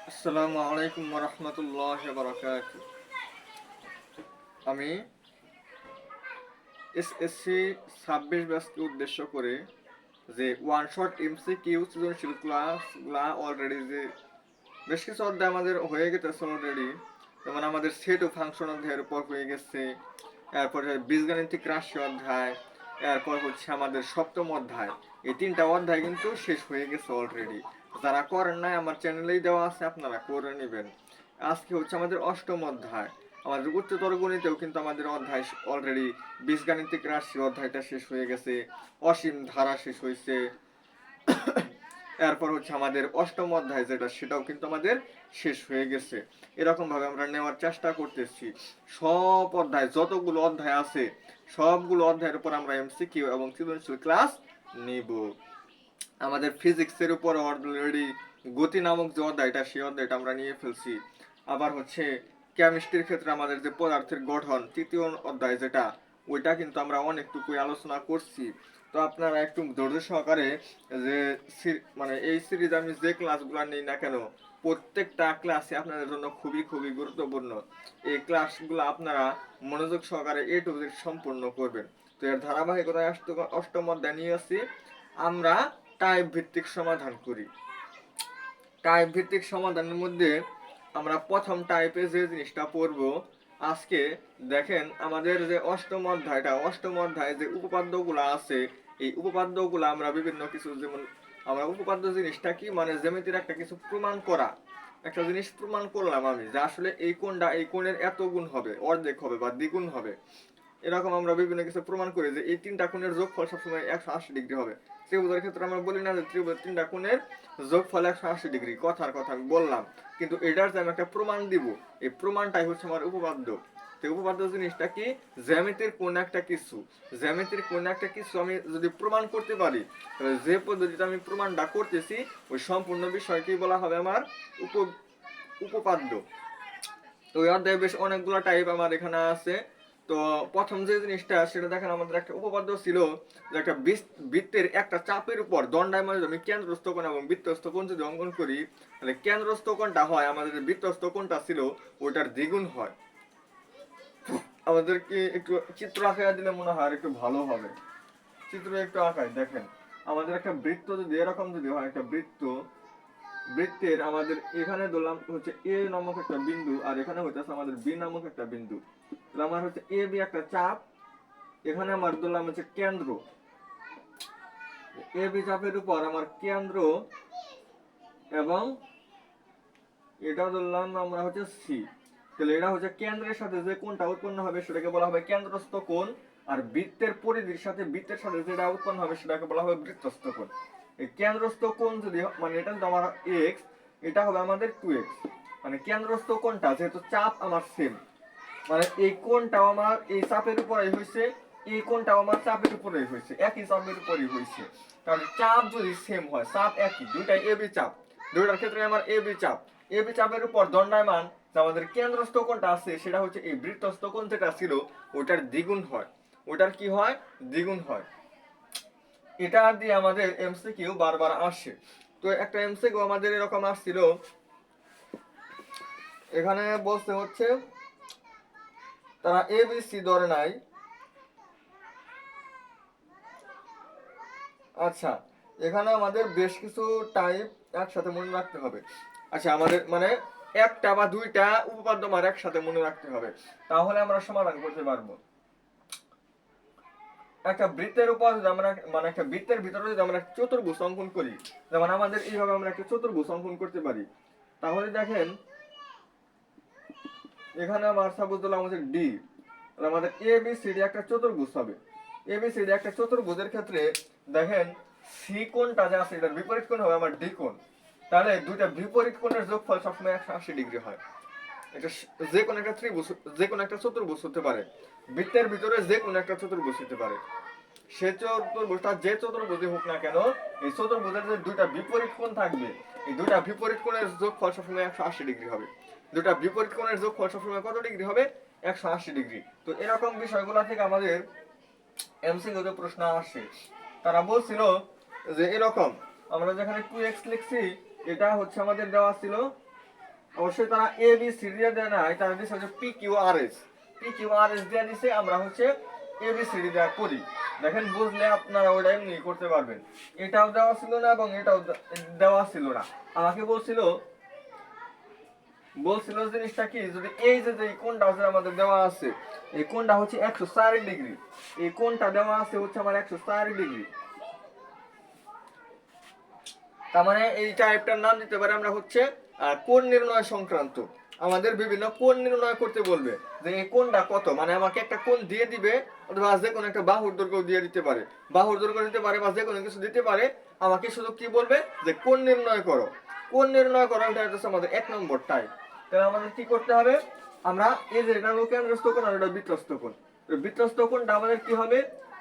আসসালামু আলাইকুম ওয়া বারাকাতুহু। আমি এসএসসি 26 ব্যাচকে উদ্দেশ্য করে যে ওয়ান শট এমসিকিউ সৃজনশীল ক্লাসগুলা অলরেডি যে বেশ কিছু অধ্যায় আমাদের হয়ে গেছে অলরেডি। যেমন আমাদের সেট ও ফাংশন অধ্যায়ের উপর হয়ে গেছে, এরপরে বীজগাণিতিক রাশি অধ্যায়, এরপর হচ্ছে আমাদের সপ্তম অধ্যায়। এই তিনটা অধ্যায় কিন্তু শেষ হয়ে গেছে অলরেডি। যারা করেন নাই আমার চ্যানেলেই দেওয়া আছে, আপনারা করে নেবেন। আজকে হচ্ছে আমাদের অষ্টম অধ্যায়। আমাদের উচ্চতর গণিতেও কিন্তু আমাদের অধ্যায় অলরেডি বীজগাণিতিক রাশি অধ্যায়টা শেষ হয়ে গেছে, অসীম ধারা শেষ হয়েছে। এরপর হচ্ছে আমাদের অষ্টম অধ্যায় যেটা, সেটাও কিন্তু আমাদের শেষ হয়ে গেছে। এরকম ভাবে আমরা নেওয়ার চেষ্টা করতেছি। সব অধ্যায়, যতগুলো অধ্যায় আছে সবগুলো অধ্যায়ের উপর আমরা এমসিকিউ এবং সৃজনশীল ক্লাস নিব। আমাদের ফিজিক্সের উপর অলরেডি গতি নামক যে অধ্যায়টা, সেই অধ্যায়টা আমরা নিয়ে ফেলছি। আবার হচ্ছে কেমিস্ট্রির ক্ষেত্রে আমাদের যে পদার্থের গঠন তৃতীয় অধ্যায় যেটা, ওইটা কিন্তু আমরা অনেকটুকুই আলোচনা করছি। তো আপনারা একটু ধৈর্য সহকারে যে মানে এই সিরিজ আমি যে ক্লাসগুলো নিই না কেন, প্রত্যেকটা ক্লাসে আপনাদের জন্য খুবই খুবই গুরুত্বপূর্ণ। এই ক্লাসগুলো আপনারা মনোযোগ সহকারে এ টু জেড সম্পূর্ণ করবেন। তো এর ধারাবাহিকতায় অষ্টম অধ্যায় নিয়ে আসছি আমরা টাইপ ভিত্তিক সমাধান করি। টাইপ ভিত্তিক সমাধানের মধ্যে আমরা প্রথম টাইপে যে জিনিসটা পড়ব আজকে, দেখেন আমাদের যে অষ্টম অধ্যায়ে যে উপপাদ্যগুলো আছে, এই উপপাদ্যগুলো আমরা বিভিন্ন কিছু, যেমন আমরা উপপাদ্য জিনিসটা কি, মানে জ্যামিতির একটা কিছু প্রমাণ করা। একটা জিনিস প্রমাণ করলাম আমি যে আসলে এই কোণটা এই কোণের এত গুণ হবে, অর্ধেক হবে বা দ্বিগুণ হবে। এরকম আমরা বিভিন্ন কিছু প্রমাণ করি যে এই তিনটা কোণের যোগফল সবসময় 180 ডিগ্রি হবে। ত্রিভুজের ক্ষেত্রে আমরা বলি না যে ত্রিভুজের তিনটা কোণের যোগফল 180 ডিগ্রি, কথার কথা আমি বললাম, কিন্তু এটার যে আমি একটা প্রমাণ দিব, এই প্রমাণটাই হচ্ছে আমার উপপাদ্য। তো উপপাদ্য জিনিসটা কি, জ্যামিতির কোন একটা কিছু, জ্যামিতির কোন একটা কিছু আমি যদি প্রমাণ করতে পারি, তাহলে যে পদ্ধতিতে আমি প্রমাণটা করতেছি ওই সম্পূর্ণ বিষয়কে বলা হবে আমার উপপাদ্য। তো ওই অধ্যায়ে বেশ অনেকগুলো টাইপ আমার এখানে আছে। তো প্রথম যে জিনিসটা, সেটা দেখেন আমাদের একটা উপপাদ্য ছিল যে একটা বৃত্তের একটা চাপের উপর দণ্ডায়মান আমি কেন্দ্রস্থ কোণ এবং বৃত্তস্থ কোণ যদি অঙ্কন করি, তাহলে কেন্দ্রস্থ কোণটা হয় আমাদের যে বৃত্তস্থ কোণটা ছিল ওইটার দ্বিগুণ হয়। আমাদের কি একটু চিত্র আঁকাইয়া দিলে মনে হয় একটু ভালো হবে। চিত্র একটু আঁকাই, দেখেন আমাদের একটা বৃত্ত যদি এরকম যদি হয়, একটা বৃত্তের আমাদের এখানে ধরলাম হচ্ছে এ নামক একটা বিন্দু, আর এখানে হইতেছে আমাদের বি নামক একটা বিন্দু। তাহলে আমার হচ্ছে এ বি একটা চাপ, এখানে আমার ধরলাম হচ্ছে কেন্দ্র, এ বি চাপের উপর আমার কেন্দ্র, এবং এটা ধরলাম আমরা হচ্ছে সি। তাহলে এটা হচ্ছে কেন্দ্রের সাথে যে কোণটা উৎপন্ন হবে সেটাকে বলা হবে কেন্দ্রস্থ কোণ, আর বৃত্তের পরিধির সাথে বৃত্তের সাথে যেটা উৎপন্ন হবে সেটাকে বলা হবে বৃত্তস্থ কোণ। এই কেন্দ্রস্থ কোণ যদি মানে এটা যদি আমার এক্স, এটা হবে আমাদের 2x। মানে কেন্দ্রস্থ কোণটা যেহেতু চাপ আমার সেম, মানে এই কোণটাও আমার এই চাপের উপরেই হয়েছে, এই কোণটাও আমার চাপের উপরেই হয়েছে, একই চাপের উপরেই হয়েছে। তাহলে চাপ যদি সেম হয়, চাপ একই, দুইটাই এবি চাপ, দুইটার ক্ষেত্রে আমার এবি চাপ, এবি চাপের উপর দণ্ডায়মান যে আমাদের কেন্দ্রস্থ কোণটা আছে সেটা হচ্ছে এই বৃত্তস্থ কোণ যেটা ছিল ওটার দ্বিগুণ হয়। ওটার কি হয়, দ্বিগুণ হয়। এটা দিয়ে আমাদের এমসিকিউ বারবার আসে। তো একটা এমসিকিউ আমাদের এরকম আসছিল, এখানে বলতে হচ্ছে তারা এবিসি ধরে নাই। আচ্ছা, এখানে আমাদের বেশ কিছু টাইপ একসাথে মনে রাখতে হবে। আচ্ছা, আমাদের মানে একটা বা দুইটা উপপাদ্য আমার একসাথে মনে রাখতে হবে, তাহলে আমরা সমাধান করতে পারবো। একটা বৃত্তের উপর যদি আমরা মানে একটা বৃত্তের ভিতরে যদি আমরা চতুর্ভুজ অঙ্কন করি, যেমন আমাদের এইভাবে আমরা একটা চতুর্ভুজ অঙ্কন করতে পারি, তাহলে দেখেন এখানে আমার সাপোজ দিলাম হচ্ছে ডি, তাহলে আমাদের এ বি সি ডি একটা চতুর্ভুজ হবে। এ বি সি ডি একটা চতুর্ভুজের ক্ষেত্রে দেখেন সি কোণটা যে আছে এটার বিপরীত কোণ হবে আমার ডি কোণ। তাহলে দুইটা বিপরীত কোণের যোগফল সবসময় 180 ডিগ্রি হয়। এটা যে কোনো একটা ত্রিভুজ, যে কোনো একটা চতুর্ভুজ হতে পারে, বৃত্তের ভিতরে যে কোনো একটা চতুর্ভুজ হতে পারে। সে চতুর্ভুজটা যে চতুর্ভুজই হোক না কেন, এই চতুর্ভুজের যে দুইটা বিপরীত কোণ থাকবে, এই দুইটা বিপরীত কোণের যোগফল সবসময় 180 ডিগ্রি হবে। দুইটা বিপরীত কোণের যোগফল সবসময় কত ডিগ্রি হবে, 180 ডিগ্রি। তো এরকম বিষয়গুলো থেকে আমাদের এমসিকিউতে প্রশ্ন আসে। তারা বলছিল যে এরকম আমরা যেখানে 2x লিখছি, এটা হচ্ছে আমাদের দেওয়া ছিল অবশ্যই তারা এ বি সি দিয়ে দেয় নাই, তারা দিচ্ছে হচ্ছে P Q R S. P Q R S দিয়ে দিছে, আমরা হচ্ছে এ বি সি ডি দেওয়া করি। দেখেন বুঝলে আপনারা ওটা এমনি করতে পারবেন। এটাও দেওয়া ছিল না এবং এটাও দেওয়া ছিল না। আমাকে বলছিল জিনিসটা কি, যদি এই যে এই কোণটা হচ্ছে আমাদের দেওয়া আছে, এই কোণটা হচ্ছে 104 ডিগ্রি, এই কোণটা দেওয়া আছে হচ্ছে আমার 104 ডিগ্রি। তার মানে এই টাইপটার নাম দিতে পারে আমরা হচ্ছে কোণ নির্ণয় সংক্রান্ত। আমাদের বিভিন্ন কোণ নির্ণয় করতে বলবে যে এই কোণটা কত, মানে আমাকে একটা কোণ দিয়ে দিবে, অথবা যে কোনো একটা বাহুর দৈর্ঘ্য দিয়ে দিতে পারে, বাহুর দৈর্ঘ্য দিতে পারে বা যে কোনো কিছু দিতে পারে। আমাকে শুধু কি বলবে যে কোণ নির্ণয় করো। কোণ নির্ণয় করো, এটা হচ্ছে আমাদের 1 নম্বর টাইপ। তাহলে আমাদের কি করতে হবে, আমরা এই যে এটা হলো কেন্দ্রস্থ কোণ আর এটা বৃত্তস্থ কোণ। বৃত্তস্থ কোণটা আমাদের কি হবে,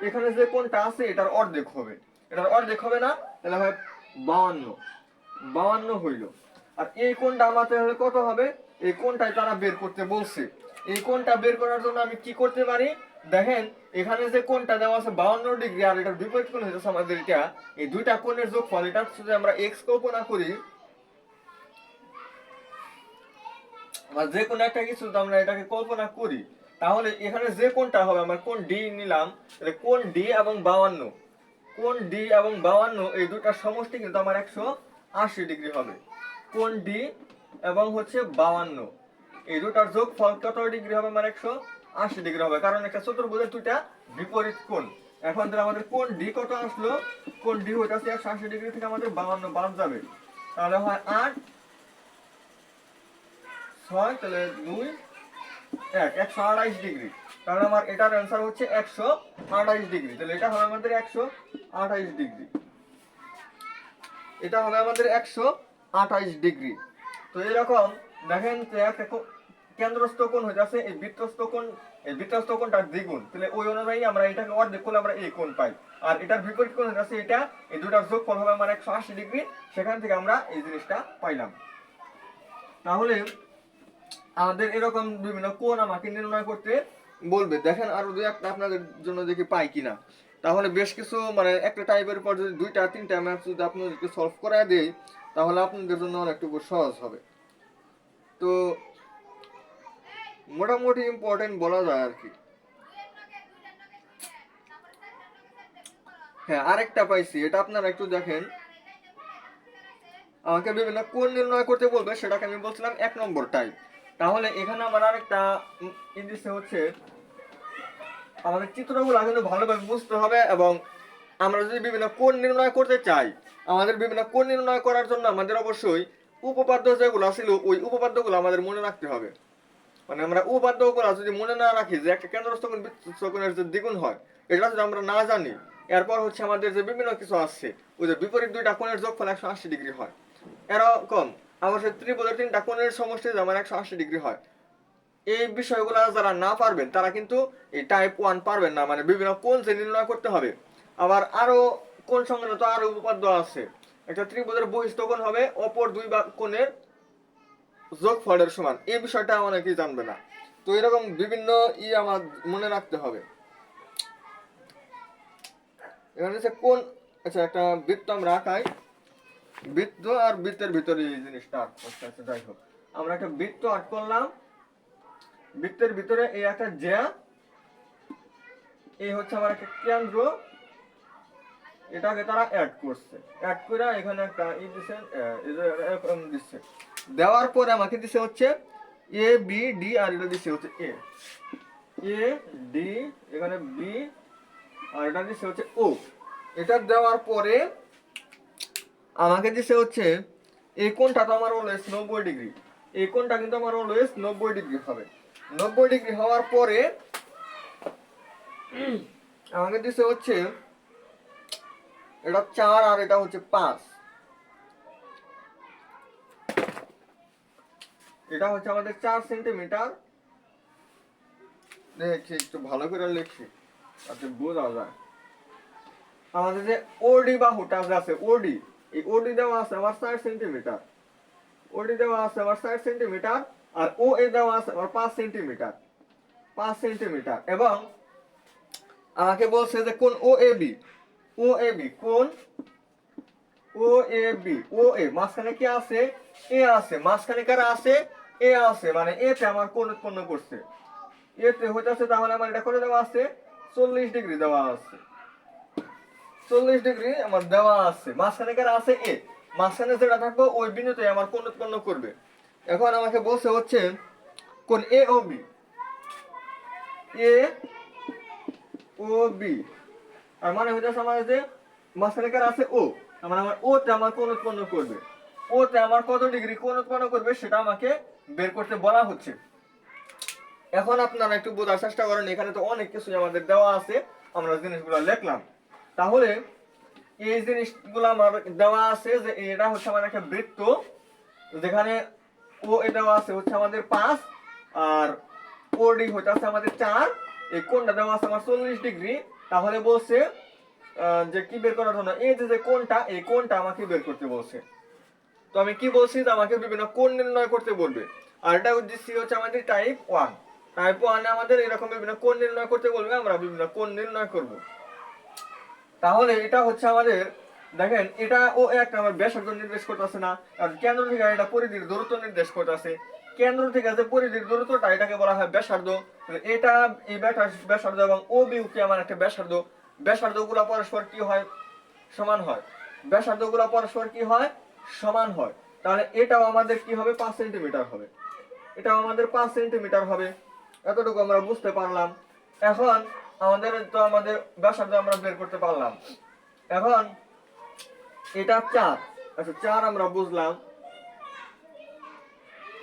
এখানে যে কোণটা আছে এটার অর্ধেক হবে। এটার অর্ধেক হবে না, তাহলে হয় 52 হইল। আর এই কোণটা আমাদের হলে কত হবে, এই কোণটাই তারা বের করতে বলছে। এই কোণটা বের করার জন্য আমি কি করতে পারি, দেখেন এখানে যে কোণটা দেওয়া আছে 52 ডিগ্রি, আর এটার বিপরীত কোণ হইতেছে আমাদের এটা, এই দুইটা কোণের যোগফল, এটা যদি আমরা এক্স কল্পনা করি বা যে কোনো একটা কিছু আমরা এটাকে কল্পনা করি, তাহলে এখানে যে কোণটা হবে, আমরা কোণ ডি নিলাম, তাহলে কোণ ডি এবং 52, কোণ ডি এবং 52 এই দুটার সমষ্টি কিন্তু আমার 180 ডিগ্রি হবে। কোণ ডি এবং হচ্ছে 52 এই দুটার যোগফল কত ডিগ্রি হবে, আমার 180 ডিগ্রি হবে, কারণ একটা চতুর্ভুজের দুইটা বিপরীত কোণ। এখন তাহলে আমাদের কোণ ডি কত আসলো, কোণ ডি হইতাছে 180 ডিগ্রি থেকে আমাদের 52 বাদ যাবে, তাহলে হয় 8 6, তাহলে 2 1 128 ডিগ্রি। তাহলে আমার এটার অ্যান্সার হচ্ছে 128 ডিগ্রি। তাহলে এটা হবে আমাদের 128 ডিগ্রি, এটা হবে আমাদের 128 ডিগ্রি। তো এরকম দেখেন যে একটা কেন্দ্রস্থ কোণ হইতাছে এই বৃত্তস্থ কোণ, এই বৃত্তস্থ কোণটার দ্বিগুণ, তাহলে ওই অনুযায়ী আমরা এটাকে অর্ধেক করলে আমরা এই কোণ পাই। আর এটার বিপরীত কোণ হইতাছে এটা, এই দুটার যোগফল হবে আমার 180 ডিগ্রি, সেখান থেকে আমরা এই জিনিসটা পাইলাম। তাহলে আমাদের এরকম বিভিন্ন কোণ আমাকে নির্ণয় করতে বলবে। দেখেন আরো দুই একটা আপনাদের জন্য দেখি পাই কিনা। তাহলে বেশ কিছু মানে একটা টাইপের উপর যদি 2-3টা ম্যাথ যদি আপনাদেরকে সলভ করায় দেই, তাহলে আপনাদের জন্য অনেকটুকু সহজ হবে। তো মোটামুটি ইম্পর্টেন্ট বলা যায় আর কি। হ্যাঁ, আরেকটা পাইছি, এটা আপনারা একটু দেখেন। আমাকে বিভিন্ন কোণ নির্ণয় করতে বলবে, সেটাকে আমি বলছিলাম 1 নম্বর টাইপ। তাহলে এখানে আমার আরেকটা ইংলিশে হচ্ছে আমাদের চিত্রগুলো কিন্তু ভালোভাবে বুঝতে হবে, এবং আমরা যদি বিভিন্ন কোণ নির্ণয় করতে চাই, আমাদের বিভিন্ন কোণ নির্ণয় করার জন্য আমাদের অবশ্যই উপপাদ্য যেগুলো ছিল ওই উপপাদ্যগুলো আমাদের মনে রাখতে হবে। মানে আমরা উপপাদ্যগুলো যদি মনে না রাখি যে একটা কেন্দ্রস্থ কোণ বৃত্তস্থ কোণের যে দ্বিগুণ হয়, এটা যদি আমরা না জানি, এরপর হচ্ছে আমাদের যে বিভিন্ন কিছু আছে, ওই যে বিপরীত দুইটা কোণের যোগফল 180 ডিগ্রি হয়, এরকম আমার ত্রিভুজের 3টা কোণের সমষ্টি আমার 180 ডিগ্রি হয়। এই বিষয়গুলো যারা না পারবেন তারা কিন্তু এই টাইপ 1 পারবেন না, মানে বিভিন্ন কোণ যে নির্ণয় করতে হবে। আবার আরো কোণ সংক্রান্ত আরো উপপাদ্য আছে। একটা ত্রিভুজের বহিস্থ কোণ হবে অপর দুই কোণের যোগফলের সমান, এই বিষয়টা অনেকেই জানবে না। তো এরকম বিভিন্ন আমার মনে রাখতে হবে। এখানে হচ্ছে কোণ, আচ্ছা একটা বৃত্ত আমরা আঁকাই, বৃত্ত আর বৃত্তের ভিতরে এই জিনিসটা আচ্ছা যাই হোক, আমরা একটা বৃত্ত আঁক করলাম, বৃত্তের ভিতরে এই একটা জ্যা, এই হচ্ছে আমার একটা কেন্দ্র, এটাকে তারা অ্যাড করছে, অ্যাড করে এখানে একটা ই দিছে, এরকম দিচ্ছে। দেওয়ার পরে আমাকে দিছে হচ্ছে এ বি ডি, আর এটা দিছে হচ্ছে এ ডি, এখানে বি, আর এটা দিছে হচ্ছে ও। এটা দেওয়ার পরে আমাকে দিছে হচ্ছে এই কোণটা তো আমার অলওয়েজ 90 ডিগ্রি, এই কোণটা কিন্তু আমার অলওয়েজ 90 ডিগ্রি হবে। 90 ডিগ্রি হওয়ার পরে আমাকে দিছে হচ্ছে এটা 4 আর এটা হচ্ছে 5, এটা হচ্ছে আমাদের 4 সেন্টিমিটার। দেখছি একটু ভালো করে লিখছি যাতে বোঝা যায়। আমাদের যে ওডি বাহুটা আছে, ওডি, এই ওডি দেওয়া আছে আমার 4 সেন্টিমিটার, ওডি দেওয়া আছে আমার 4 সেন্টিমিটার, আর ও এ দেওয়া আছে আমার 5 সেন্টিমিটার, 5 সেন্টিমিটার। এবং আমাকে বলছে যে কোন ও A B, O A B কোন ও এ বি, ও এ মাঝখানে কি আছে, এ আছে, মাঝখানে কারা আছে, এ আছে, মানে এতে আমার কোণ উৎপন্ন করছে, এতে হইতাছে, তাহলে আমার এটা করে দেওয়া আছে 40 ডিগ্রি দেওয়া আছে, 40 ডিগ্রি আমার দেওয়া আছে, মাঝখানে কারা আছে এ, মাঝখানে যেটা থাকবো ওই বিন্দুতে আমার কোণ উৎপন্ন করবে। এখন আমাকে বলছে হচ্ছে কোণ এ ও বি, এ ও বি, আর মানে হইতাছে আমার যে মাঝখানে কারা আছে ও, মানে আমার ওতে আমার কোণ উৎপন্ন করবে, ওতে আমার কত ডিগ্রি কোণ উৎপন্ন করবে সেটা আমাকে বের করতে বলা হচ্ছে। এখন আপনারা একটু বোঝার চেষ্টা করেন, এখানে তো অনেক কিছু আমাদের দেওয়া আছে, আমরা জিনিসগুলো লিখলাম। তাহলে এই জিনিসগুলো আমার দেওয়া আছে যে এটা হচ্ছে আমার একটা বৃত্ত, যেখানে ও এ দেওয়া আছে হচ্ছে আমাদের 5 আর ও ডি হচ্ছে আমাদের 4, এই কোণটা দেওয়া আছে আমার 40 ডিগ্রি। তাহলে বলছে যে কি বের করার জন্য, এই যে কোণটা, এই কোণটা আমাকে বের করতে বলছে। তো আমি কি বলছি যে আমাকে বিভিন্ন কোণ নির্ণয় করতে বলবে, আর এটা উদ্দেশ্য হচ্ছে আমাদের টাইপ 1, টাইপ 1 আমাদের এরকম বিভিন্ন কোণ নির্ণয় করতে বলবে, আমরা বিভিন্ন কোণ নির্ণয় করব। তাহলে এটা হচ্ছে আমাদের, দেখেন এটা ও একটা আমার ব্যাসার্ধ নির্দেশ করতেছে না, কারণ কেন্দ্র থেকে এটা পরিধির দূরত্ব নির্দেশ করতেছে, কেন্দ্র থেকে যে পরিধির দূরত্বটা এটাকে বলা হয় ব্যাসার্ধ। এটা এই ব্যাসার্ধ এবং ও বিউ কি আমার একটা ব্যাসার্ধ, ব্যাসার্ধ গুলা পরস্পর কি হয়, সমান হয়, ব্যাসার্ধ গুলা পরস্পর কি হয়, সমান হয়। তাহলে এটাও আমাদের কি হবে 5 সেন্টিমিটার হবে, এটাও আমাদের 5 সেন্টিমিটার হবে, এতটুকু আমরা বুঝতে পারলাম। এখন আমাদের ব্যাসার্ধ আমরা বের করতে পারলাম। এখন এটা 4, আচ্ছা 4 আমরা বুঝলাম।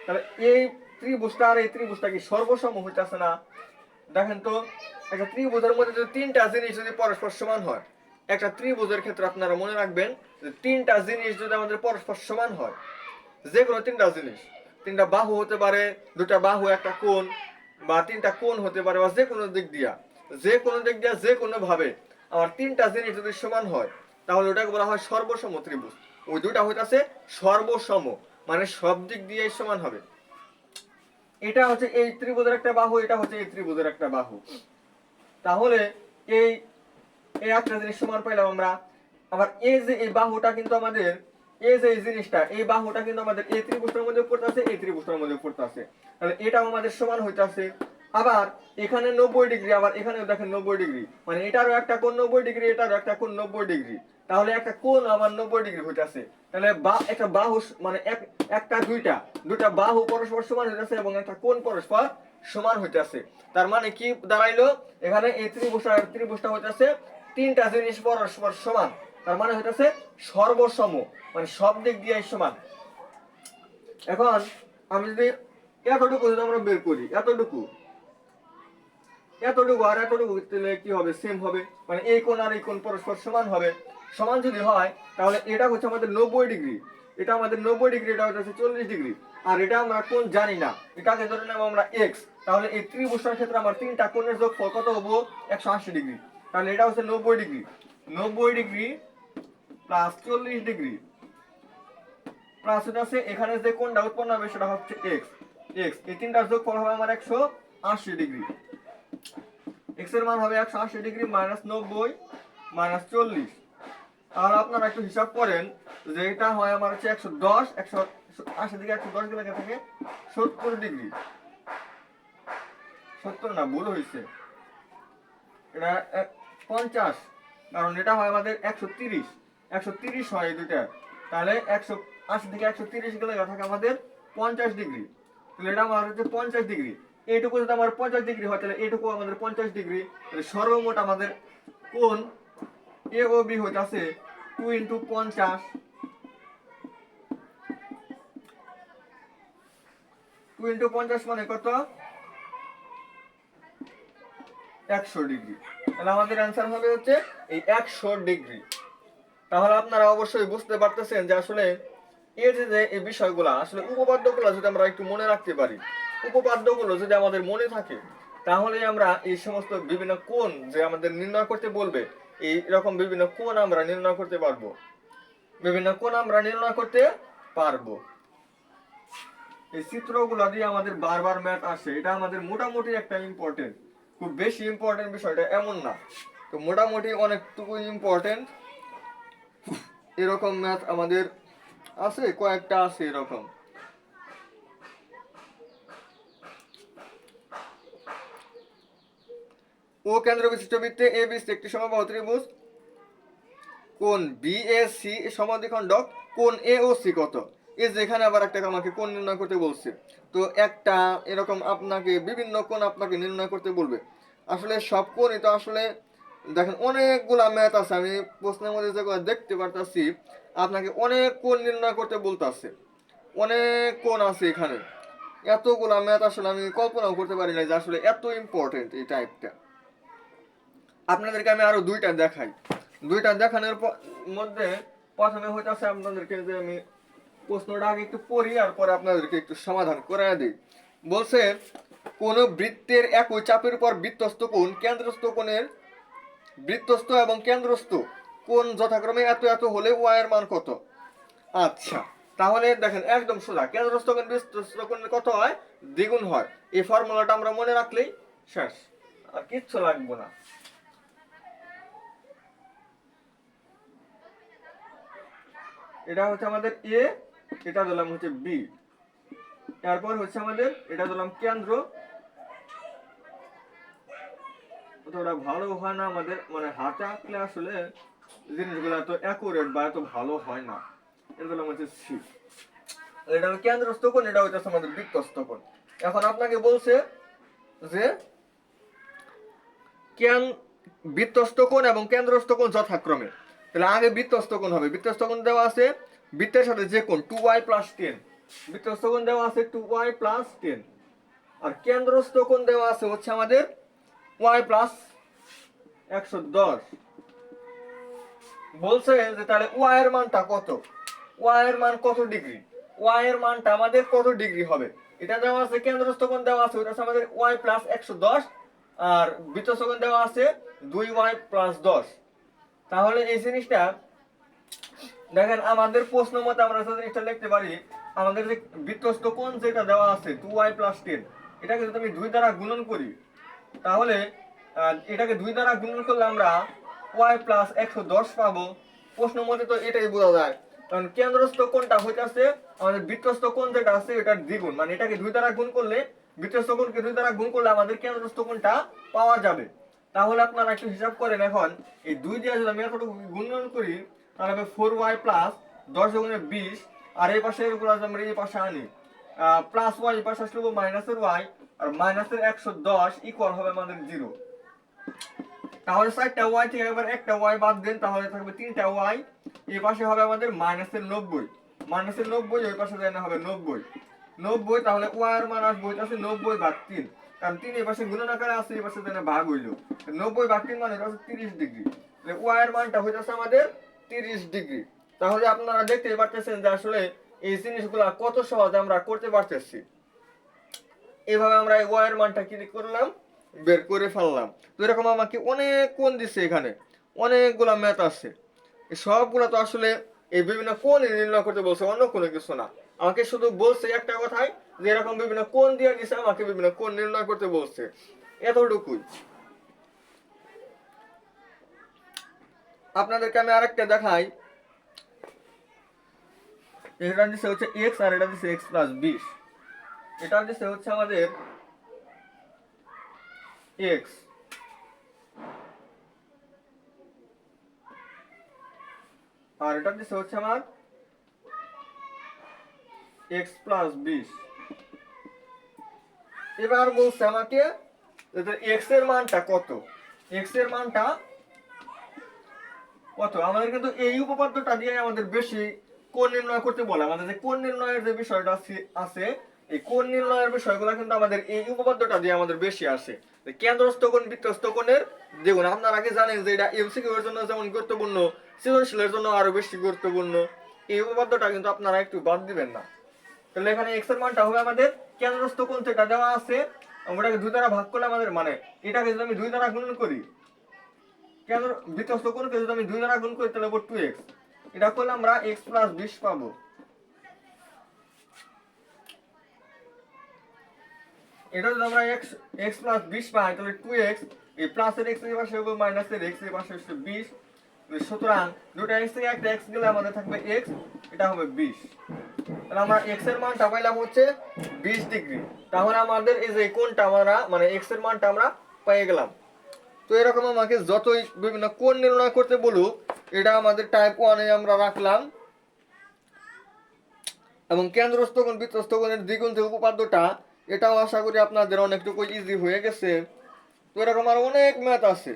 তাহলে এই ত্রিভুজটা আর এই ত্রিভুজটা কি সর্বসম হইতাছে না? দেখেন তো, একটা ত্রিভুজের মধ্যে যদি 3টা জিনিস যদি পরস্পর সমান হয়, একটা ত্রিভুজের ক্ষেত্রে আপনারা মনে রাখবেন যে 3টা জিনিস যদি আমাদের পরস্পর সমান হয়, যে কোনো 3টা জিনিস, 3টা বাহু হতে পারে, 2টা বাহু একটা কোণ, বা 3টা কোণ হতে পারে, বা যে কোনো দিক দিয়া, যে কোনো দিক দিয়া যে কোনো ভাবে আমার 3টা জিনিস যদি সমান হয়, তাহলে ওটাকে বলা হয় সর্বসম ত্রিভুজ। ওই দুইটা হইতাছে সর্বসম, মানে সব দিক দিয়ে সমান হবে। এটা হচ্ছে এই ত্রিভুজের একটা বাহু, এটা হচ্ছে এই ত্রিভুজের একটা বাহু। তাহলে এই এই একটা জিনিস সমান পাইলাম আমরা। আবার এই যে এই বাহুটা কিন্তু আমাদের, এই যে এই জিনিসটা, এই বাহুটা কিন্তু আমাদের এই ত্রিভুজটার মধ্যে পড়তেছে, এই ত্রিভুজটার মধ্যে পড়তেছে, তাহলে এটাও আমাদের সমান হইতাছে। আবার এখানে 90 ডিগ্রি, আবার এখানেও দেখেন 90 ডিগ্রি, মানে এটারও একটা কোণ 90 ডিগ্রি, এটারও একটা কোণ 90 ডিগ্রি, তাহলে একটা কোণ আমার 90 ডিগ্রি হইতাছে। তাহলে একটা বাহু মানে একটা দুইটা বাহু পরস্পর সমান হইতাছে এবং একটা কোণ পরস্পর সমান হইতাছে। তার মানে কি দাঁড়াইলো, এখানে এই ত্রিভুজটা হইতাছে 3টা জিনিস পরস্পর সমান, তার মানে হইতাছে সর্বসম, মানে সব দিক দিয়ে সমান। এখন আমি যদি এতটুকু যদি আমরা বের করি, এতটুকু আর এতটুকু তাহলে কি হবে, সেম হবে, মানে এই কোণ আর এই কোণ পরস্পর সমান হবে। সমান যদি হয় তাহলে এটা হচ্ছে আমাদের 90 ডিগ্রি, এটা আমাদের 90 ডিগ্রি, এটা হচ্ছে 40 ডিগ্রি, আর এটা আমরা কোণ জানি না, এটাকে ধরে নেব আমরা এক্স। তাহলে এই ত্রিভুজটার ক্ষেত্রে আমার 3টা কোণের যোগফল কত হবো, 180 ডিগ্রি। তাহলে এটা হচ্ছে 90 degree, 90 degree plus 40 degree plus হচ্ছে এখানে যে কোণটা উৎপন্ন হবে সেটা হচ্ছে এক্স, এই তিনটার যোগফল হবে আমার 180 ডিগ্রি। এক্স এর মান হবে 180 ডিগ্রি মাইনাস 90 মাইনাস 40। তাহলে আপনারা একটু হিসাব করেন যে এটা হয় আমার হচ্ছে 110, 180 দিকে 110 গেলে থাকে 70 ডিগ্রি, 70 না, ভুল হয়েছে, এটা 50, কারণ এটা হয় আমাদের 130 হয় এই দুইটা। তাহলে 180 থেকে 130 গেলে থাকে আমাদের 50 ডিগ্রি, তাহলে এটা আমার হচ্ছে 50 ডিগ্রি। এইটুকু যদি আমার 50 ডিগ্রি হয়, তাহলে এইটুকু আমাদের 50 ডিগ্রি, তাহলে সর্বমোট আমাদের কোণ এ ও বি হইতাছে 2 × 50, 2 × 50 মানে কত, 100 ডিগ্রি। তাহলে আমাদের অ্যান্সার হবে হচ্ছে এই 100 ডিগ্রি। তাহলে আপনারা অবশ্যই বুঝতে পারতেছেন যে আসলে এই যে এই বিষয়গুলো, আসলে উপপাদ্যগুলো যদি আমরা একটু মনে রাখতে পারি, উপপাদ্যগুলো যদি আমাদের মনে থাকে, তাহলে আমরা এই সমস্ত বিভিন্ন কোণ যে আমাদের নির্ণয় করতে বলবে, এই রকম বিভিন্ন কোণ আমরা নির্ণয় করতে পারবো, বিভিন্ন কোণ আমরা নির্ণয় করতে পারবো। এই চিত্রগুলো দিয়ে আমাদের বারবার ম্যাথ আসে, এটা আমাদের মোটামুটি একটা ইম্পর্টেন্ট, খুব বেশি ইম্পর্টেন্ট বিষয়টা এমন না, তো মোটামুটি অনেকটুকু ইম্পর্টেন্ট। এরকম ম্যাথ আমাদের আছে, কয়েকটা আছে এরকম। ও কেন্দ্র বিশিষ্ট বৃত্তে এ বিসি একটি সমবাহু ত্রিভুজ, কোণ বিএসি সমদ্বিখণ্ডক, কোণ এ ও সি কত? এই যেখানে আবার একটা আমাকে কোণ নির্ণয় করতে বলছে। তো একটা এরকম আপনাকে বিভিন্ন কোণ আপনাকে নির্ণয় করতে বলবে। আসলে সব কোণই তো আসলে দেখেন অনেকগুলা ম্যাথ আছে, আমি প্রশ্নের মধ্যে যেগুলো দেখতে পারতাছি আপনাকে অনেক কোণ নির্ণয় করতে বলতাছে, অনেক কোণ আছে এখানে। এতগুলা ম্যাথ আসলে আমি কল্পনাও করতে পারি না যে আসলে এত ইম্পর্টেন্ট এই টাইপটা। আপনাদেরকে আমি আরো দুইটা দেখাই। দুইটা দেখানোর মধ্যে প্রথমে হইতাছে আপনাদেরকে যে আমি প্রশ্নটা আগে একটু পড়ি আর পরে আপনাদেরকে একটু সমাধান করে দিই। বলছে কোন বৃত্তের একই চাপের উপর বৃত্তস্থ কোণ কেন্দ্রস্থ কোণের বৃত্তস্থ এবং কেন্দ্রস্থ কোণ যথাক্রমে এত এত হলে ওয়াই এর মান কত? আচ্ছা, তাহলে দেখেন একদম সোজা, কেন্দ্রস্থ কোণ বৃত্তস্থ কোণের কত হয়? দ্বিগুণ হয়। এই ফর্মুলাটা আমরা মনে রাখলেই শেষ, আর কিচ্ছু লাগবে না। এটা হচ্ছে আমাদের এ, এটা দিলাম হচ্ছে বি, তারপর হচ্ছে আমাদের এটা দিলাম কেন্দ্র। অতটা ভালো হয় না আমাদের, মানে হাতে আঁকলে আসলে জিনিসগুলো এত অ্যাকুরেট বা এত ভালো হয় না। এটা দিলাম হচ্ছে সি, এটা কেন্দ্রস্থ কোণ, এটা হচ্ছে আমাদের বৃত্তস্থ কোণ। এখন আপনাকে বলছে যে বৃত্তস্থ কোণ এবং কেন্দ্রস্থ কোণ যথাক্রমে, তাহলে আগে বৃত্তস্থ কোণ হবে। বৃত্তস্থ কোণ দেওয়া আছে বৃত্তের সাথে যে কোণ 2y + 10, বৃত্তস্থ কোণ দেওয়া আছে 2y + 10, আর কেন্দ্রস্থ কোণ দেওয়া আছে হচ্ছে আমাদের y + 110। বলছে যে তাহলে y এর মানটা কত, y এর মান কত ডিগ্রি, y এর মানটা আমাদের কত ডিগ্রি হবে? এটা দেওয়া আছে কেন্দ্রস্থ কোণ দেওয়া আছে ওটা আমাদের y + 110, আর বৃত্তস্থ কোণ দেওয়া আছে 2y + 10। তাহলে এই জিনিসটা দেখেন আমাদের প্রশ্ন মতে আমরা যে জিনিসটা লিখতে পারি, আমাদের যে বৃত্তস্থ কোণ যেটা দেওয়া আছে 2y + 10, এটাকে যদি আমি 2 দ্বারা গুণন করি তাহলে এটাকে 2 দ্বারা গুণন করলে আমরা y + 110 পাবো। প্রশ্ন মতে তো এটাই বোঝা যায়, কারণ কেন্দ্রস্থ কোণটা হইতাছে আমাদের বৃত্তস্থ কোণ যেটা আছে এটার দ্বিগুণ, মানে এটাকে 2 দ্বারা গুণ করলে, বৃত্তস্থ কোণকে 2 দ্বারা গুণ করলে আমাদের কেন্দ্রস্থ কোণটা পাওয়া যাবে। তাহলে আপনারা একটু হিসাব করেন, এখন এই 2 দিয়ে যদি আমি এতটুকু গুণন করি তাহলে হবে 4y + 10 × 20, আর এই পাশে এগুলো আমরা এই পাশে আনি প্লাস y, এই পাশে আসলে মাইনাসের y, আর মাইনাসের 110 ইকুয়াল হবে আমাদের 0। তাহলে 4টা y থেকে এবার একটা y বাদ দেন, তাহলে থাকবে 3টা y। এই পাশে হবে আমাদের মাইনাসের 90, মাইনাসের 90 ওই পাশে দেন হবে 90, তাহলে y এর মান আসবে হইতাছে 90/3, কারণ 3 এই পাশে গুণন আকারে আছে, এই পাশে দেন ভাগ হইলো, 90/3 মানে হচ্ছে 30 ডিগ্রি। তাহলে y এর মানটা হইতাছে আমাদের 30 ডিগ্রি। তাহলে আপনারা দেখতে পারতেছেন যে আসলে এই জিনিসগুলো কত সহজে আমরা করতে পারতেছি। এভাবে আমরা y এর মানটা কি করলাম, বের করে ফেললাম। তো এরকম আমাকে অনেক কোণ দিচ্ছে, এখানে অনেকগুলা ম্যাথ আছে, সবগুলো তো আসলে এই বিভিন্ন কোণ নির্ণয় করতে বলছে, অন্য কোনো কিছু না। আমাকে শুধু বলছে একটা কথাই যে এরকম বিভিন্ন কোণ দিয়ে দিছে, আমাকে বিভিন্ন কোণ নির্ণয় করতে বলছে, এতটুকুই। আপনাদেরকে আমি আরেকটা দেখাই। এটা দিচ্ছে হচ্ছে x আর এটা দিচ্ছে x + 20, এটা দিচ্ছে হচ্ছে আমাদের x, আর এটা দিচ্ছে হচ্ছে আমার x + 20। এবার বলছে আমাকে x এর মানটা কত, x এর মানটা কত। আমাদের কিন্তু এই উপপাদ্যটা দিয়ে আমাদের বেশি কোণ নির্ণয় করতে বলে। আমাদের যে কোণ নির্ণয়ের যে বিষয়টা আছে, এই কোণ নির্ণয়ের বিষয়গুলো কিন্তু আমাদের এই উপপাদ্যটা দিয়ে আমাদের বেশি আসে। কেন্দ্রস্থ কোণ বৃত্তস্থ কোণের দ্বিগুণ। আপনারা আগে জানেন যে এটা এমসিকিউ এর জন্য যেমন গুরুত্বপূর্ণ, সৃজনশীলের জন্য আরো বেশি গুরুত্বপূর্ণ। এই উপপাদ্যটা কিন্তু আপনারা একটু বাদ দিবেন না। তাহলে এখানে x এর মানটা হবে আমাদের কেন্দ্রস্থ কোণ যেটা দেওয়া আছে, ওটাকে 2 দ্বারা ভাগ করলে আমাদের মানে এটাকে যদি আমি 2 দ্বারা গুণন করি, কেন্দ্র বৃত্তস্থ কোণকে যদি আমি 2 দ্বারা গুণ করি তাহলে হবে 2x, এটা করলে আমরা x + 20 পাবো। এটা যদি আমরা x + 20 পাই তাহলে 2x, এই প্লাসের x এর পাশে হবে মাইনাসের x এর পাশে হচ্ছে 20, সুতরাং দুটো x থেকে একটা x গেলে আমাদের থাকবে x, এটা হবে 20। তাহলে আমরা x এর মানটা পাইলাম হচ্ছে 20 ডিগ্রি। তাহলে আমাদের এই যে কোণটা আমরা মানে x এর মানটা আমরা পেয়ে গেলাম। তো এরকম আমাকে যতই বিভিন্ন কোণ নির্ণয় করতে বলুক, এটা আমাদের টাইপ 1 এ আমরা রাখলাম। এবং কেন্দ্রস্থ কোণ বৃত্তস্থ কোণের দ্বিগুণ থেকে উপপাদ্যটা, এটাও আশা করি আপনাদের অনেকটুকু ইজি হয়ে গেছে। তো এরকম আর অনেক ম্যাথ আছে।